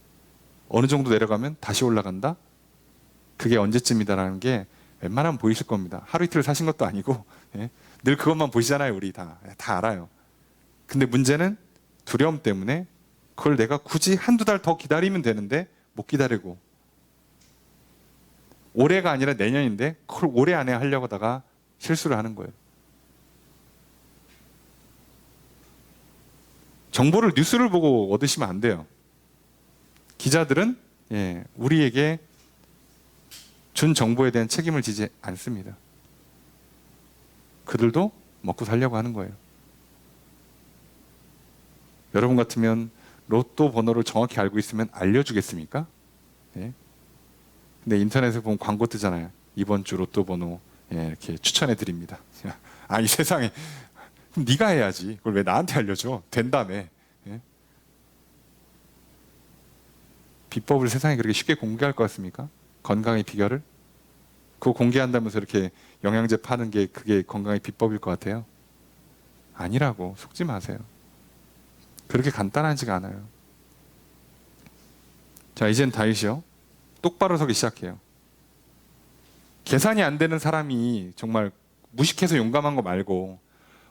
어느 정도 내려가면 다시 올라간다? 그게 언제쯤이다라는 게 웬만하면 보이실 겁니다. 하루 이틀 사신 것도 아니고 늘 그것만 보시잖아요. 우리 다 알아요. 근데 문제는 두려움 때문에 그걸 내가 굳이 한두 달 더 기다리면 되는데 못 기다리고 올해가 아니라 내년인데 그걸 올해 안에 하려고 하다가 실수를 하는 거예요. 정보를 뉴스를 보고 얻으시면 안 돼요. 기자들은 우리에게 준 정보에 대한 책임을 지지 않습니다. 그들도 먹고 살려고 하는 거예요. 여러분 같으면 로또 번호를 정확히 알고 있으면 알려주겠습니까? 근데 인터넷에 보면 광고 뜨잖아요. 이번 주 로또 번호 이렇게 추천해 드립니다. 이 세상에 그럼 네가 해야지. 그걸 왜 나한테 알려줘? 된다며. 비법을 세상에 그렇게 쉽게 공개할 것 같습니까? 건강의 비결을? 그거 공개한다면서 이렇게 영양제 파는 게 그게 건강의 비법일 것 같아요? 아니라고. 속지 마세요. 그렇게 간단하지가 않아요. 자, 이젠 다윗이요. 똑바로 서기 시작해요. 계산이 안 되는 사람이 정말 무식해서 용감한 거 말고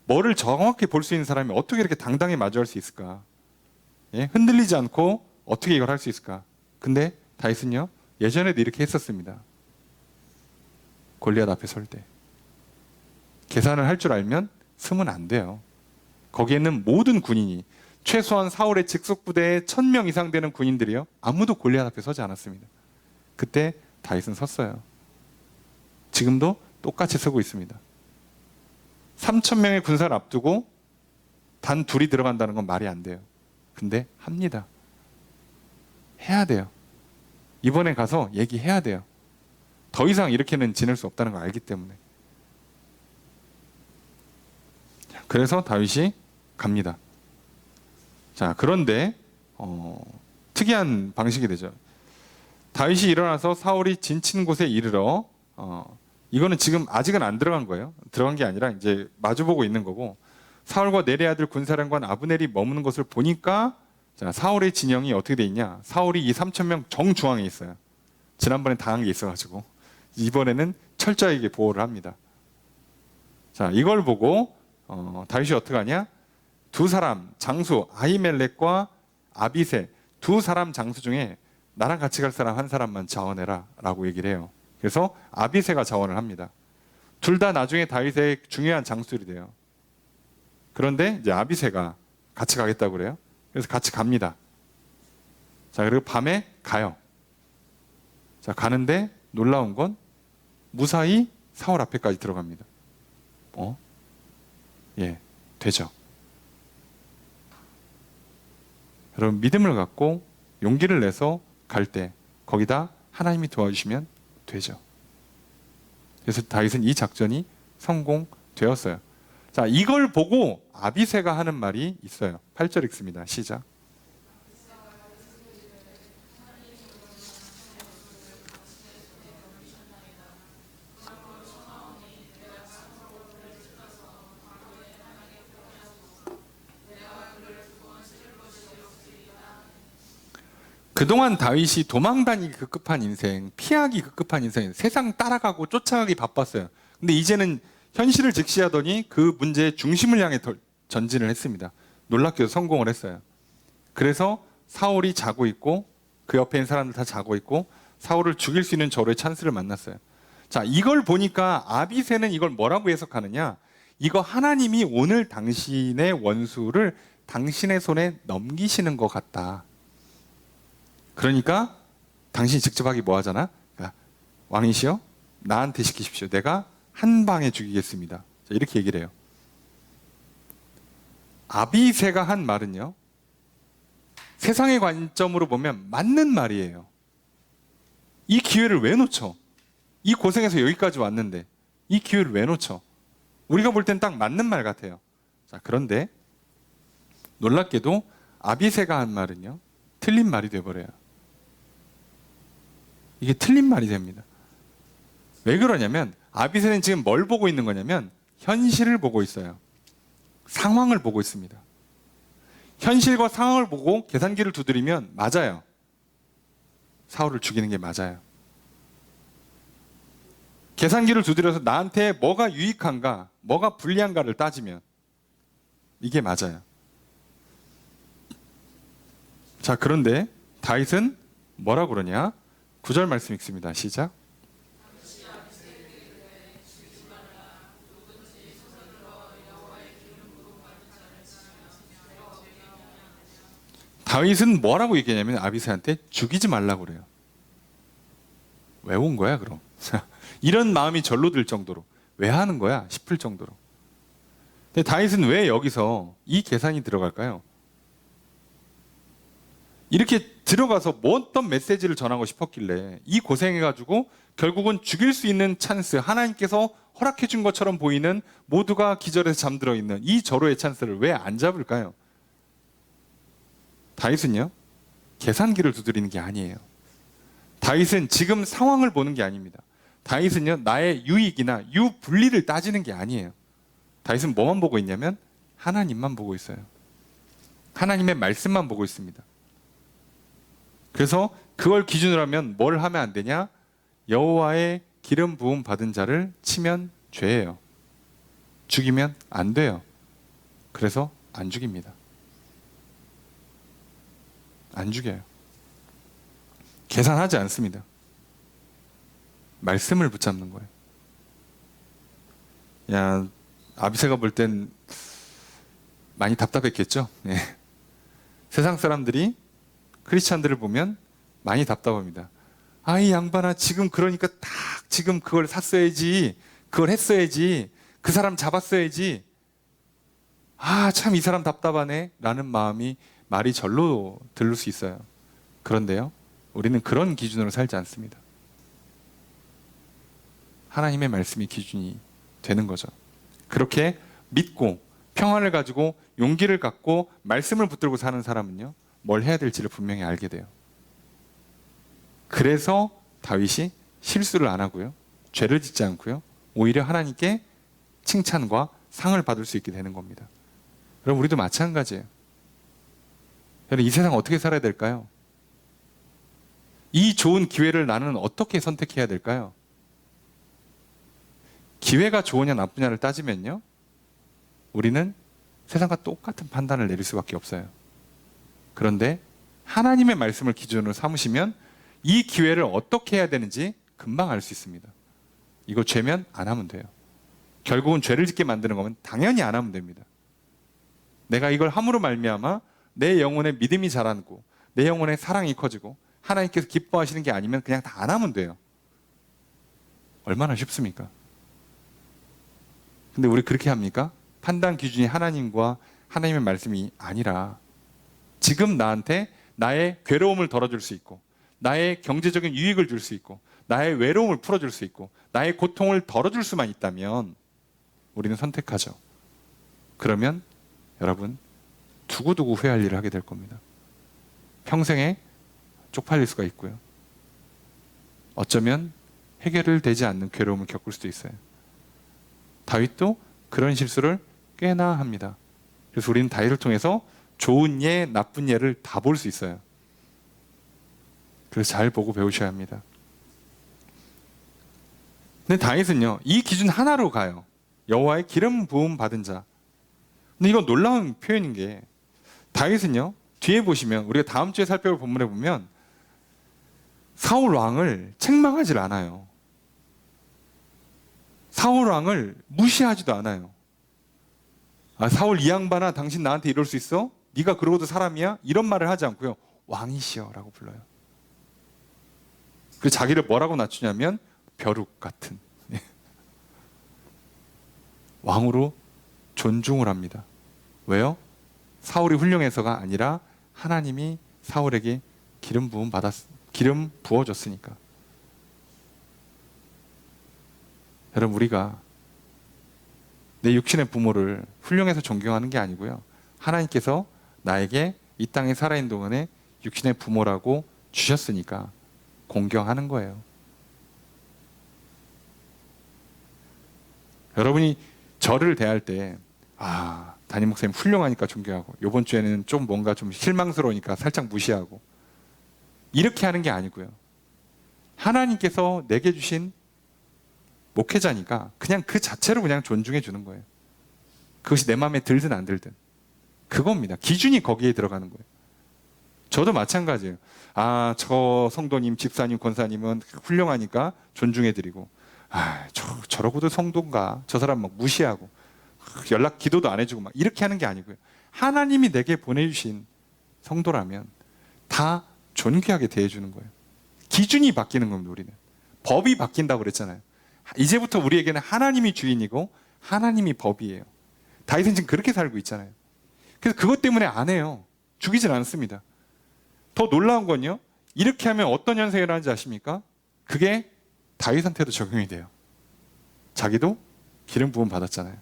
뭐를 정확히 볼 수 있는 사람이 어떻게 이렇게 당당히 마주할 수 있을까? 흔들리지 않고 어떻게 이걸 할 수 있을까? 근데 다윗은요. 예전에도 이렇게 했었습니다. 골리앗 앞에 설 때. 계산을 할 줄 알면 쓰면 안 돼요. 거기에는 모든 군인이 최소한 사울의 직속부대에 1000명 이상 되는 군인들이요. 아무도 골리앗 앞에 서지 않았습니다. 그때 다윗은 섰어요. 지금도 똑같이 서고 있습니다. 3000명의 군사를 앞두고 단 둘이 들어간다는 건 말이 안 돼요. 근데 합니다. 해야 돼요. 이번에 가서 얘기해야 돼요. 더 이상 이렇게는 지낼 수 없다는 걸 알기 때문에. 그래서 다윗이 갑니다. 자, 그런데 특이한 방식이 되죠. 다윗이 일어나서 사울이 진친 곳에 이르러 이거는 지금 아직은 안 들어간 거예요. 들어간 게 아니라 이제 마주보고 있는 거고 사울과 내리 아들 군사령관 아브넬이 머무는 것을 보니까 자, 사울의 진영이 어떻게 돼 있냐? 사울이 이 3000명 정중앙에 있어요. 지난번에 당한 게 있어가지고 이번에는 철저하게 보호를 합니다. 자, 이걸 보고 다윗이 어떻게 하냐? 두 사람 장수 아히멜렉과 아비새 두 사람 장수 중에 나랑 같이 갈 사람 한 사람만 자원해라 라고 얘기를 해요. 그래서 아비새가 자원을 합니다. 둘 다 나중에 다윗의 중요한 장수들이 돼요. 그런데 이제 아비새가 같이 가겠다고 그래요. 그래서 같이 갑니다. 자, 그리고 밤에 가요. 자, 가는데 놀라운 건 무사히 사울 앞에까지 들어갑니다. 되죠. 여러분 믿음을 갖고 용기를 내서 갈 때 거기다 하나님이 도와주시면 되죠. 그래서 다윗은 이 작전이 성공되었어요. 자, 이걸 보고 아비새가 하는 말이 있어요. 8절 읽습니다. 시작. 그동안 다윗이 도망다니기 급급한 인생, 피하기 급급한 인생, 세상 따라가고 쫓아가기 바빴어요. 근데 이제는 현실을 직시하더니 그 문제의 중심을 향해 전진을 했습니다. 놀랍게도 성공을 했어요. 그래서 사울이 자고 있고 그 옆에 있는 사람들 다 자고 있고 사울을 죽일 수 있는 절호의 찬스를 만났어요. 자, 이걸 보니까 아비새는 이걸 뭐라고 해석하느냐? 이거 하나님이 오늘 당신의 원수를 당신의 손에 넘기시는 것 같다. 그러니까 당신이 직접 하기 뭐 하잖아? 그러니까 왕이시여 나한테 시키십시오. 내가 한 방에 죽이겠습니다. 자, 이렇게 얘기를 해요. 아비새가 한 말은요, 세상의 관점으로 보면 맞는 말이에요. 이 기회를 왜 놓쳐? 이 고생해서 여기까지 왔는데 이 기회를 왜 놓쳐? 우리가 볼 땐 딱 맞는 말 같아요. 자, 그런데 놀랍게도 아비새가 한 말은요, 틀린 말이 돼버려요. 이게 틀린 말이 됩니다. 왜 그러냐면 아비새는 지금 뭘 보고 있는 거냐면 현실을 보고 있어요. 상황을 보고 있습니다. 현실과 상황을 보고 계산기를 두드리면 맞아요. 사울을 죽이는 게 맞아요. 계산기를 두드려서 나한테 뭐가 유익한가, 뭐가 불리한가를 따지면 이게 맞아요. 자, 그런데 다윗은 뭐라 그러냐? 9절 말씀 읽습니다. 시작. 다윗은 뭐라고 얘기하냐면 아비새한테 죽이지 말라고 그래요. 왜 온 거야 그럼? 이런 마음이 절로 들 정도로 왜 하는 거야 싶을 정도로. 근데 다윗은 왜 여기서 이 계산이 들어갈까요? 이렇게 들어가서 뭐 어떤 메시지를 전하고 싶었길래 이 고생해가지고 결국은 죽일 수 있는 찬스, 하나님께서 허락해 준 것처럼 보이는 모두가 기절해서 잠들어 있는 이 절호의 찬스를 왜 안 잡을까요? 다윗은요, 계산기를 두드리는 게 아니에요. 다윗은 지금 상황을 보는 게 아닙니다. 다윗은요, 나의 유익이나 유불리를 따지는 게 아니에요. 다윗은 뭐만 보고 있냐면 하나님만 보고 있어요. 하나님의 말씀만 보고 있습니다. 그래서 그걸 기준으로 하면 뭘 하면 안 되냐? 여호와의 기름 부음 받은 자를 치면 죄예요. 죽이면 안 돼요. 그래서 안 죽입니다. 안 죽여요. 계산하지 않습니다. 말씀을 붙잡는 거예요. 야, 아비새가 볼 땐 많이 답답했겠죠? 네. 세상 사람들이 크리스찬들을 보면 많이 답답합니다. 아, 이 양반아, 지금 그러니까 딱 지금 그걸 샀어야지, 그걸 했어야지, 그 사람 잡았어야지. 아, 참 이 사람 답답하네 라는 마음이 말이 절로 들릴 수 있어요. 그런데요, 우리는 그런 기준으로 살지 않습니다. 하나님의 말씀이 기준이 되는 거죠. 그렇게 믿고 평안을 가지고 용기를 갖고 말씀을 붙들고 사는 사람은요, 뭘 해야 될지를 분명히 알게 돼요. 그래서 다윗이 실수를 안 하고요, 죄를 짓지 않고요, 오히려 하나님께 칭찬과 상을 받을 수 있게 되는 겁니다. 여러분, 우리도 마찬가지예요. 여러분, 이 세상 어떻게 살아야 될까요? 이 좋은 기회를 나는 어떻게 선택해야 될까요? 기회가 좋으냐 나쁘냐를 따지면요, 우리는 세상과 똑같은 판단을 내릴 수밖에 없어요. 그런데 하나님의 말씀을 기준으로 삼으시면 이 기회를 어떻게 해야 되는지 금방 알 수 있습니다. 이거 죄면 안 하면 돼요. 결국은 죄를 짓게 만드는 거면 당연히 안 하면 됩니다. 내가 이걸 함으로 말미암아 내 영혼의 믿음이 자라고 내 영혼의 사랑이 커지고 하나님께서 기뻐하시는 게 아니면 그냥 다 안 하면 돼요. 얼마나 쉽습니까? 근데 우리 그렇게 합니까? 판단 기준이 하나님과 하나님의 말씀이 아니라 지금 나한테 나의 괴로움을 덜어줄 수 있고 나의 경제적인 유익을 줄 수 있고 나의 외로움을 풀어줄 수 있고 나의 고통을 덜어줄 수만 있다면 우리는 선택하죠. 그러면 여러분, 두고두고 후회할 일을 하게 될 겁니다. 평생에 쪽팔릴 수가 있고요, 어쩌면 해결되지 않는 괴로움을 겪을 수도 있어요. 다윗도 그런 실수를 꽤나 합니다. 그래서 우리는 다윗을 통해서 좋은 예, 나쁜 예를 다 볼 수 있어요. 그래서 잘 보고 배우셔야 합니다. 근데 다윗은요, 이 기준 하나로 가요. 여호와의 기름 부음 받은 자. 근데 이건 놀라운 표현인 게, 다윗은요, 뒤에 보시면, 우리가 다음 주에 살펴볼 본문에 보면 사울 왕을 책망하지 않아요. 사울 왕을 무시하지도 않아요. 아, 사울 이 양반아, 당신 나한테 이럴 수 있어? 네가 그러고도 사람이야? 이런 말을 하지 않고요, 왕이시여 라고 불러요. 그 자기를 뭐라고 낮추냐면 벼룩 같은 왕으로 존중을 합니다. 왜요? 사울이 훌륭해서가 아니라 하나님이 사울에게 기름 부어줬으니까. 여러분, 우리가 내 육신의 부모를 훌륭해서 존경하는 게 아니고요, 하나님께서 나에게 이 땅에 살아있는 동안에 육신의 부모라고 주셨으니까 공경하는 거예요. 여러분이 저를 대할 때, 아, 담임 목사님 훌륭하니까 존경하고, 이번 주에는 좀 뭔가 좀 실망스러우니까 살짝 무시하고, 이렇게 하는 게 아니고요, 하나님께서 내게 주신 목회자니까 그냥 그 자체로 그냥 존중해 주는 거예요. 그것이 내 마음에 들든 안 들든 그겁니다. 기준이 거기에 들어가는 거예요. 저도 마찬가지예요. 아, 저 성도님, 집사님, 권사님은 훌륭하니까 존중해 드리고, 아, 저러고도 성도인가, 저 사람 막 무시하고 연락 기도도 안 해주고 막 이렇게 하는 게 아니고요, 하나님이 내게 보내주신 성도라면 다 존귀하게 대해주는 거예요. 기준이 바뀌는 겁니다. 우리는 법이 바뀐다고 그랬잖아요. 이제부터 우리에게는 하나님이 주인이고 하나님이 법이에요. 다윗은 지금 그렇게 살고 있잖아요. 그래서 그것 때문에 안 해요. 죽이질 않습니다. 더 놀라운 건요, 이렇게 하면 어떤 현상이 일어나는지 아십니까? 그게 다윗한테도 적용이 돼요. 자기도 기름 부음 받았잖아요.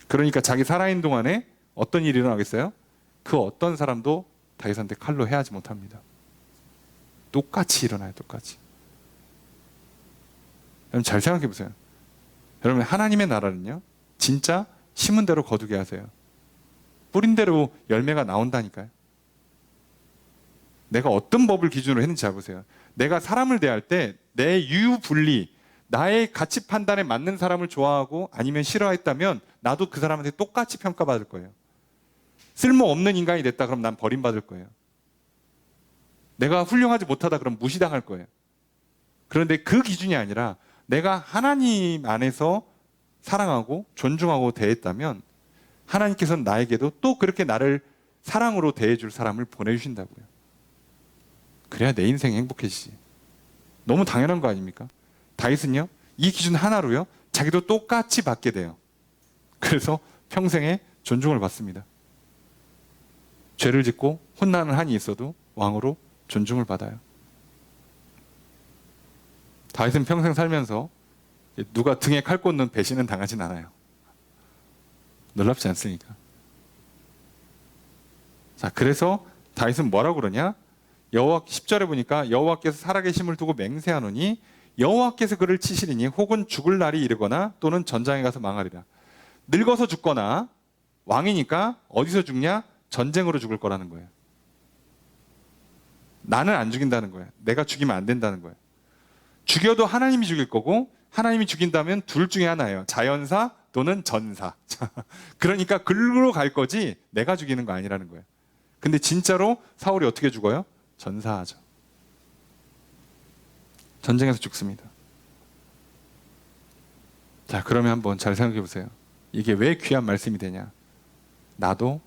그러니까 자기 살아있는 동안에 어떤 일이 일어나겠어요? 그 어떤 사람도 다윗한테 칼로 해하지 못합니다. 똑같이 일어나요. 똑같이. 여러분 잘 생각해 보세요. 여러분, 하나님의 나라는요, 진짜 심은 대로 거두게 하세요. 뿌린 대로 열매가 나온다니까요. 내가 어떤 법을 기준으로 했는지 잘 보세요. 내가 사람을 대할 때 내 유분리, 나의 가치 판단에 맞는 사람을 좋아하고 아니면 싫어했다면 나도 그 사람한테 똑같이 평가받을 거예요. 쓸모없는 인간이 됐다 그럼 난 버림받을 거예요. 내가 훌륭하지 못하다 그럼 무시당할 거예요. 그런데 그 기준이 아니라 내가 하나님 안에서 사랑하고 존중하고 대했다면 하나님께서는 나에게도 또 그렇게 나를 사랑으로 대해줄 사람을 보내주신다고요. 그래야 내 인생이 행복해지지. 너무 당연한 거 아닙니까? 다윗은요, 이 기준 하나로요, 자기도 똑같이 받게 돼요. 그래서 평생에 존중을 받습니다. 죄를 짓고 혼나는 한이 있어도 왕으로 존중을 받아요. 다윗은 평생 살면서 누가 등에 칼 꽂는 배신은 당하진 않아요. 놀랍지 않습니까? 자, 그래서 다윗은 뭐라고 그러냐? 10절에 보니까 여호와께서 살아계심을 두고 맹세하노니 여호와께서 그를 치시리니 혹은 죽을 날이 이르거나 또는 전장에 가서 망하리라. 늙어서 죽거나, 왕이니까 어디서 죽냐? 전쟁으로 죽을 거라는 거예요. 나는 안 죽인다는 거예요. 내가 죽이면 안 된다는 거예요. 죽여도 하나님이 죽일 거고, 하나님이 죽인다면 둘 중에 하나예요. 자연사 또는 전사. 그러니까 글로 갈 거지 내가 죽이는 거 아니라는 거예요. 근데 진짜로 사울이 어떻게 죽어요? 전사하죠. 전쟁에서 죽습니다. 자, 그러면 한번 잘 생각해 보세요. 이게 왜 귀한 말씀이 되냐? 나도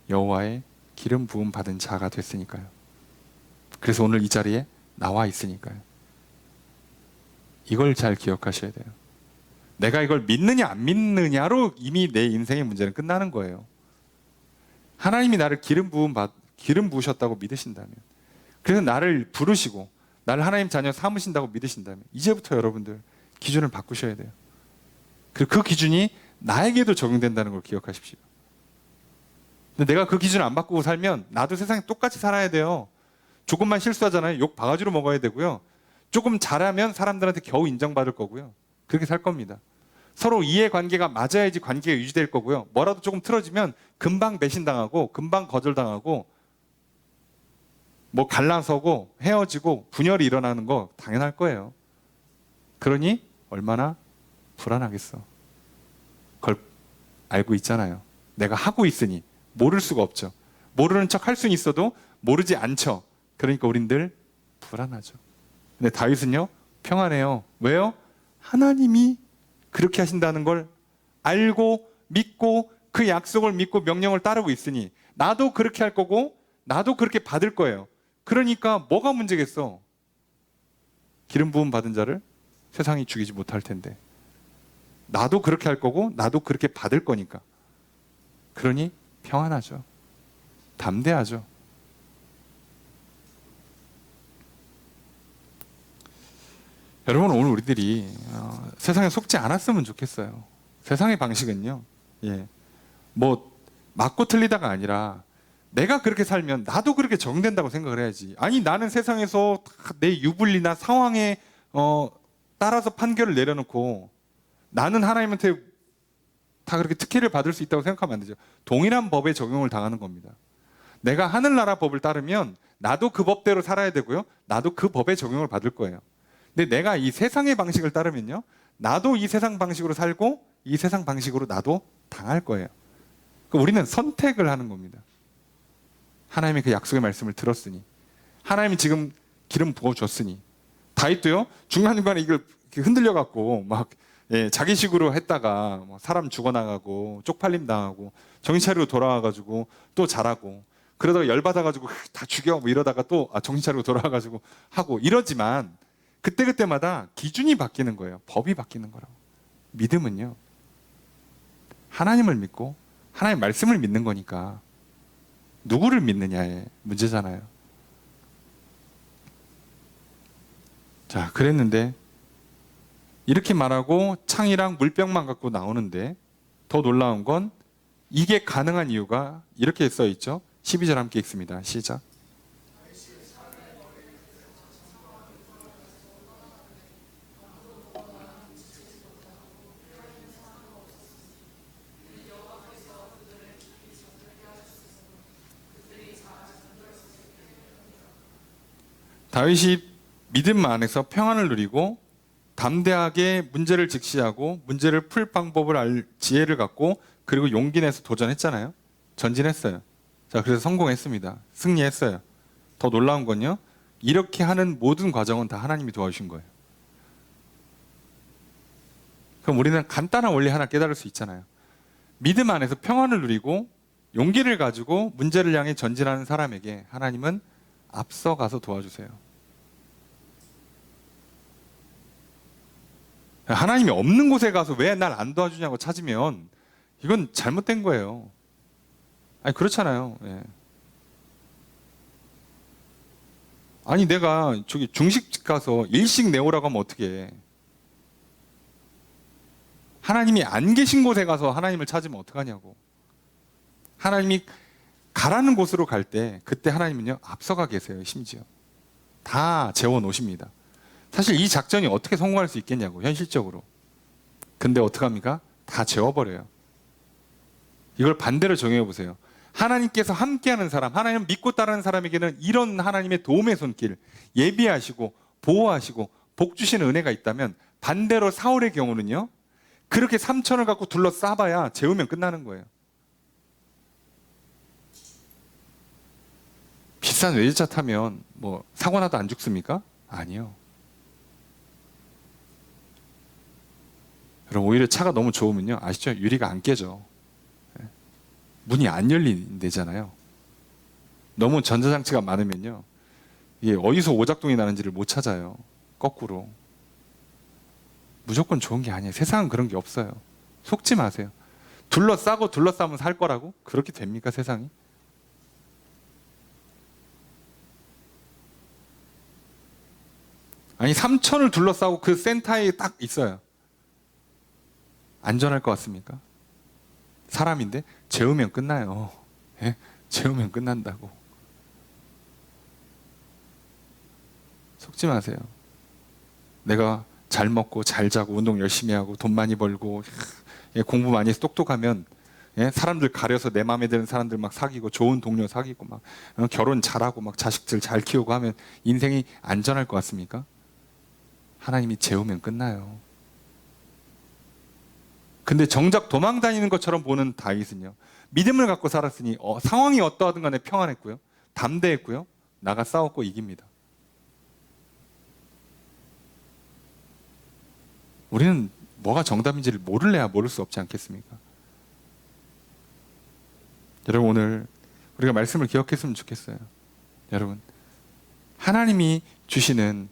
여호와의 기름 부음 받은 자가 됐으니까요. 그래서 오늘 이 자리에 나와 있으니까요. 이걸 잘 기억하셔야 돼요. 내가 이걸 믿느냐 안 믿느냐로 이미 내 인생의 문제는 끝나는 거예요. 하나님이 나를 기름 부으셨다고 믿으신다면, 그래서 나를 부르시고 나를 하나님 자녀 삼으신다고 믿으신다면 이제부터 여러분들 기준을 바꾸셔야 돼요. 그 기준이 나에게도 적용된다는 걸 기억하십시오. 근데 내가 그 기준을 안 바꾸고 살면 나도 세상에 똑같이 살아야 돼요. 조금만 실수하잖아요. 욕 바가지로 먹어야 되고요. 조금 잘하면 사람들한테 겨우 인정받을 거고요. 그렇게 살 겁니다. 서로 이해관계가 맞아야지 관계가 유지될 거고요. 뭐라도 조금 틀어지면 금방 배신당하고 금방 거절당하고 뭐 갈라서고 헤어지고 분열이 일어나는 거 당연할 거예요. 그러니 얼마나 불안하겠어. 그걸 알고 있잖아요. 내가 하고 있으니 모를 수가 없죠. 모르는 척 할 수는 있어도 모르지 않죠. 그러니까 우린 늘 불안하죠. 근데 다윗은요, 평안해요. 왜요? 하나님이 그렇게 하신다는 걸 알고 믿고 그 약속을 믿고 명령을 따르고 있으니 나도 그렇게 할 거고 나도 그렇게 받을 거예요. 그러니까 뭐가 문제겠어? 기름 부음 받은 자를 세상이 죽이지 못할 텐데 나도 그렇게 할 거고 나도 그렇게 받을 거니까. 그러니 평안하죠. 담대하죠. 여러분, 오늘 우리들이 세상에 속지 않았으면 좋겠어요. 세상의 방식은요, 뭐 맞고 틀리다가 아니라 내가 그렇게 살면 나도 그렇게 적응된다고 생각을 해야지. 아니, 나는 세상에서 내 유불리나 상황에 따라서 판결을 내려놓고 나는 하나님한테 다 그렇게 특혜를 받을 수 있다고 생각하면 안 되죠. 동일한 법에 적용을 당하는 겁니다. 내가 하늘나라 법을 따르면 나도 그 법대로 살아야 되고요. 나도 그 법에 적용을 받을 거예요. 근데 내가 이 세상의 방식을 따르면요, 나도 이 세상 방식으로 살고 이 세상 방식으로 나도 당할 거예요. 우리는 선택을 하는 겁니다. 하나님의 그 약속의 말씀을 들었으니, 하나님이 지금 기름 부어줬으니. 다윗도요, 중간중간에 이걸 흔들려 갖고 막 자기식으로 했다가 사람 죽어나가고 쪽팔림 당하고 정신 차리고 돌아와가지고 또 잘하고, 그러다가 열받아가지고 다 죽여 뭐 이러다가 또 정신 차리고 돌아와가지고 하고 이러지만 그때그때마다 기준이 바뀌는 거예요. 법이 바뀌는 거라고. 믿음은요, 하나님을 믿고 하나님의 말씀을 믿는 거니까 누구를 믿느냐의 문제잖아요. 자, 그랬는데 이렇게 말하고 창이랑 물병만 갖고 나오는데 더 놀라운 건 이게 가능한 이유가 이렇게 써 있죠. 12절 함께 읽습니다. 시작. 다윗이 믿음 안에서 평안을 누리고 담대하게 문제를 직시하고 문제를 풀 방법을 알 지혜를 갖고 그리고 용기 내서 도전했잖아요. 전진했어요. 자, 그래서 성공했습니다. 승리했어요. 더 놀라운 건요, 이렇게 하는 모든 과정은 다 하나님이 도와주신 거예요. 그럼 우리는 간단한 원리 하나 깨달을 수 있잖아요. 믿음 안에서 평안을 누리고 용기를 가지고 문제를 향해 전진하는 사람에게 하나님은 앞서가서 도와주세요. 하나님이 없는 곳에 가서 왜 날 안 도와주냐고 찾으면 이건 잘못된 거예요. 아니, 그렇잖아요. 아니, 내가 저기 중식집 가서 일식 내오라고 하면 어떻게 해? 하나님이 안 계신 곳에 가서 하나님을 찾으면 어떡하냐고. 하나님이 가라는 곳으로 갈 때 그때 하나님은요, 앞서가 계세요. 심지어 다 재워 놓으십니다. 사실 이 작전이 어떻게 성공할 수 있겠냐고, 현실적으로. 근데 어떡합니까? 다 재워버려요. 이걸 반대로 정해 보세요. 하나님께서 함께하는 사람, 하나님 믿고 따르는 사람에게는 이런 하나님의 도움의 손길, 예비하시고 보호하시고 복 주시는 은혜가 있다면, 반대로 사울의 경우는요, 그렇게 3천을 갖고 둘러싸봐야 재우면 끝나는 거예요. 비싼 외제차 타면 뭐 사고 나도 안 죽습니까? 아니요. 여러분, 오히려 차가 너무 좋으면요, 아시죠? 유리가 안 깨져. 문이 안 열린대잖아요. 너무 전자장치가 많으면요, 이게 어디서 오작동이 나는지를 못 찾아요. 거꾸로. 무조건 좋은 게 아니에요. 세상은 그런 게 없어요. 속지 마세요. 둘러싸고 둘러싸면 살 거라고? 그렇게 됩니까, 세상이? 아니, 3천을 둘러싸고 그 센터에 딱 있어요. 안전할 것 같습니까? 사람인데 재우면 끝나요. 재우면 끝난다고. 속지 마세요. 내가 잘 먹고 잘 자고 운동 열심히 하고 돈 많이 벌고 공부 많이 해서 똑똑하면 예? 사람들 가려서 내 마음에 드는 사람들 막 사귀고 좋은 동료 사귀고 막 결혼 잘하고 막 자식들 잘 키우고 하면 인생이 안전할 것 같습니까? 하나님이 재우면 끝나요. 근데 정작 도망 다니는 것처럼 보는 다윗은요, 믿음을 갖고 살았으니 상황이 어떠하든 간에 평안했고요, 담대했고요, 나가 싸웠고 이깁니다. 우리는 뭐가 정답인지를 모를래야 모를 수 없지 않겠습니까? 여러분, 오늘 우리가 말씀을 기억했으면 좋겠어요. 여러분, 하나님이 주시는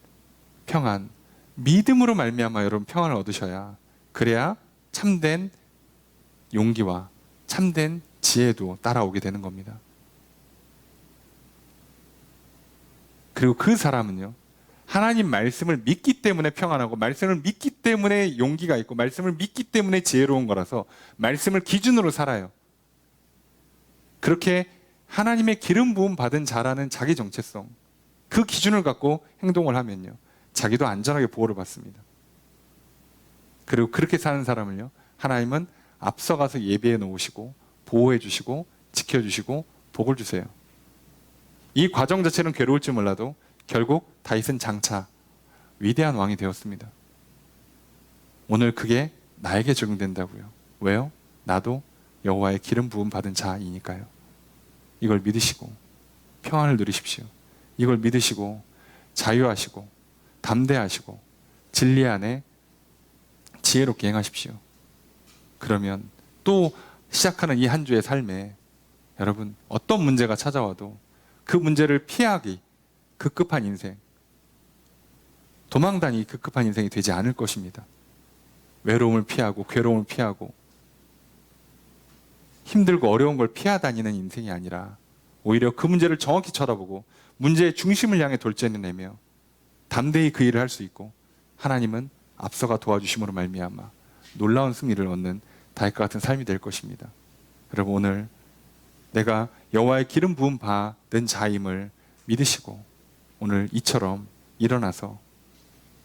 평안, 믿음으로 말미암아 여러분 평안을 얻으셔야, 그래야 참된 용기와 참된 지혜도 따라오게 되는 겁니다. 그리고 그 사람은요, 하나님 말씀을 믿기 때문에 평안하고, 말씀을 믿기 때문에 용기가 있고, 말씀을 믿기 때문에 지혜로운 거라서 말씀을 기준으로 살아요. 그렇게 하나님의 기름 부음 받은 자라는 자기 정체성, 그 기준을 갖고 행동을 하면요, 자기도 안전하게 보호를 받습니다. 그리고 그렇게 사는 사람을요, 하나님은 앞서가서 예비해 놓으시고 보호해 주시고 지켜주시고 복을 주세요. 이 과정 자체는 괴로울지 몰라도 결국 다윗은 장차 위대한 왕이 되었습니다. 오늘 그게 나에게 적용된다고요. 왜요? 나도 여호와의 기름 부음 받은 자이니까요. 이걸 믿으시고 평안을 누리십시오. 이걸 믿으시고 자유하시고 담대하시고 진리 안에 지혜롭게 행하십시오. 그러면 또 시작하는 이 한 주의 삶에 여러분, 어떤 문제가 찾아와도 그 문제를 피하기 급급한 인생, 도망다니기 급급한 인생이 되지 않을 것입니다. 외로움을 피하고 괴로움을 피하고 힘들고 어려운 걸 피하다니는 인생이 아니라, 오히려 그 문제를 정확히 쳐다보고 문제의 중심을 향해 돌진을 내며 담대히 그 일을 할 수 있고, 하나님은 앞서가 도와주심으로 말미암아 놀라운 승리를 얻는 다윗과 같은 삶이 될 것입니다. 여러분, 오늘 내가 여호와의 기름 부음 받은 자임을 믿으시고 오늘 이처럼 일어나서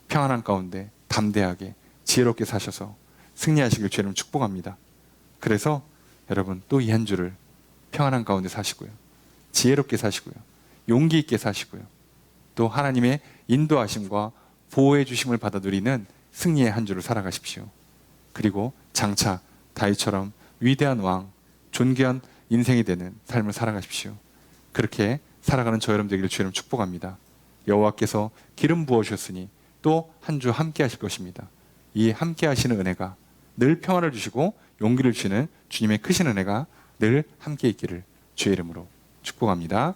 평안한 가운데 담대하게 지혜롭게 사셔서 승리하시길 주님 축복합니다. 그래서 여러분, 또 이 한 주를 평안한 가운데 사시고요, 지혜롭게 사시고요, 용기 있게 사시고요, 또 하나님의 인도하심과 보호해 주심을 받아 누리는 승리의 한 주를 살아가십시오. 그리고 장차 다윗처럼 위대한 왕, 존귀한 인생이 되는 삶을 살아가십시오. 그렇게 살아가는 저 여러분 되기를 주님 축복합니다. 여호와께서 기름 부어주셨으니 또 한 주 함께 하실 것입니다. 이 함께 하시는 은혜가 늘 평안을 주시고 용기를 주시는 주님의 크신 은혜가 늘 함께 있기를 주의 이름으로 축복합니다.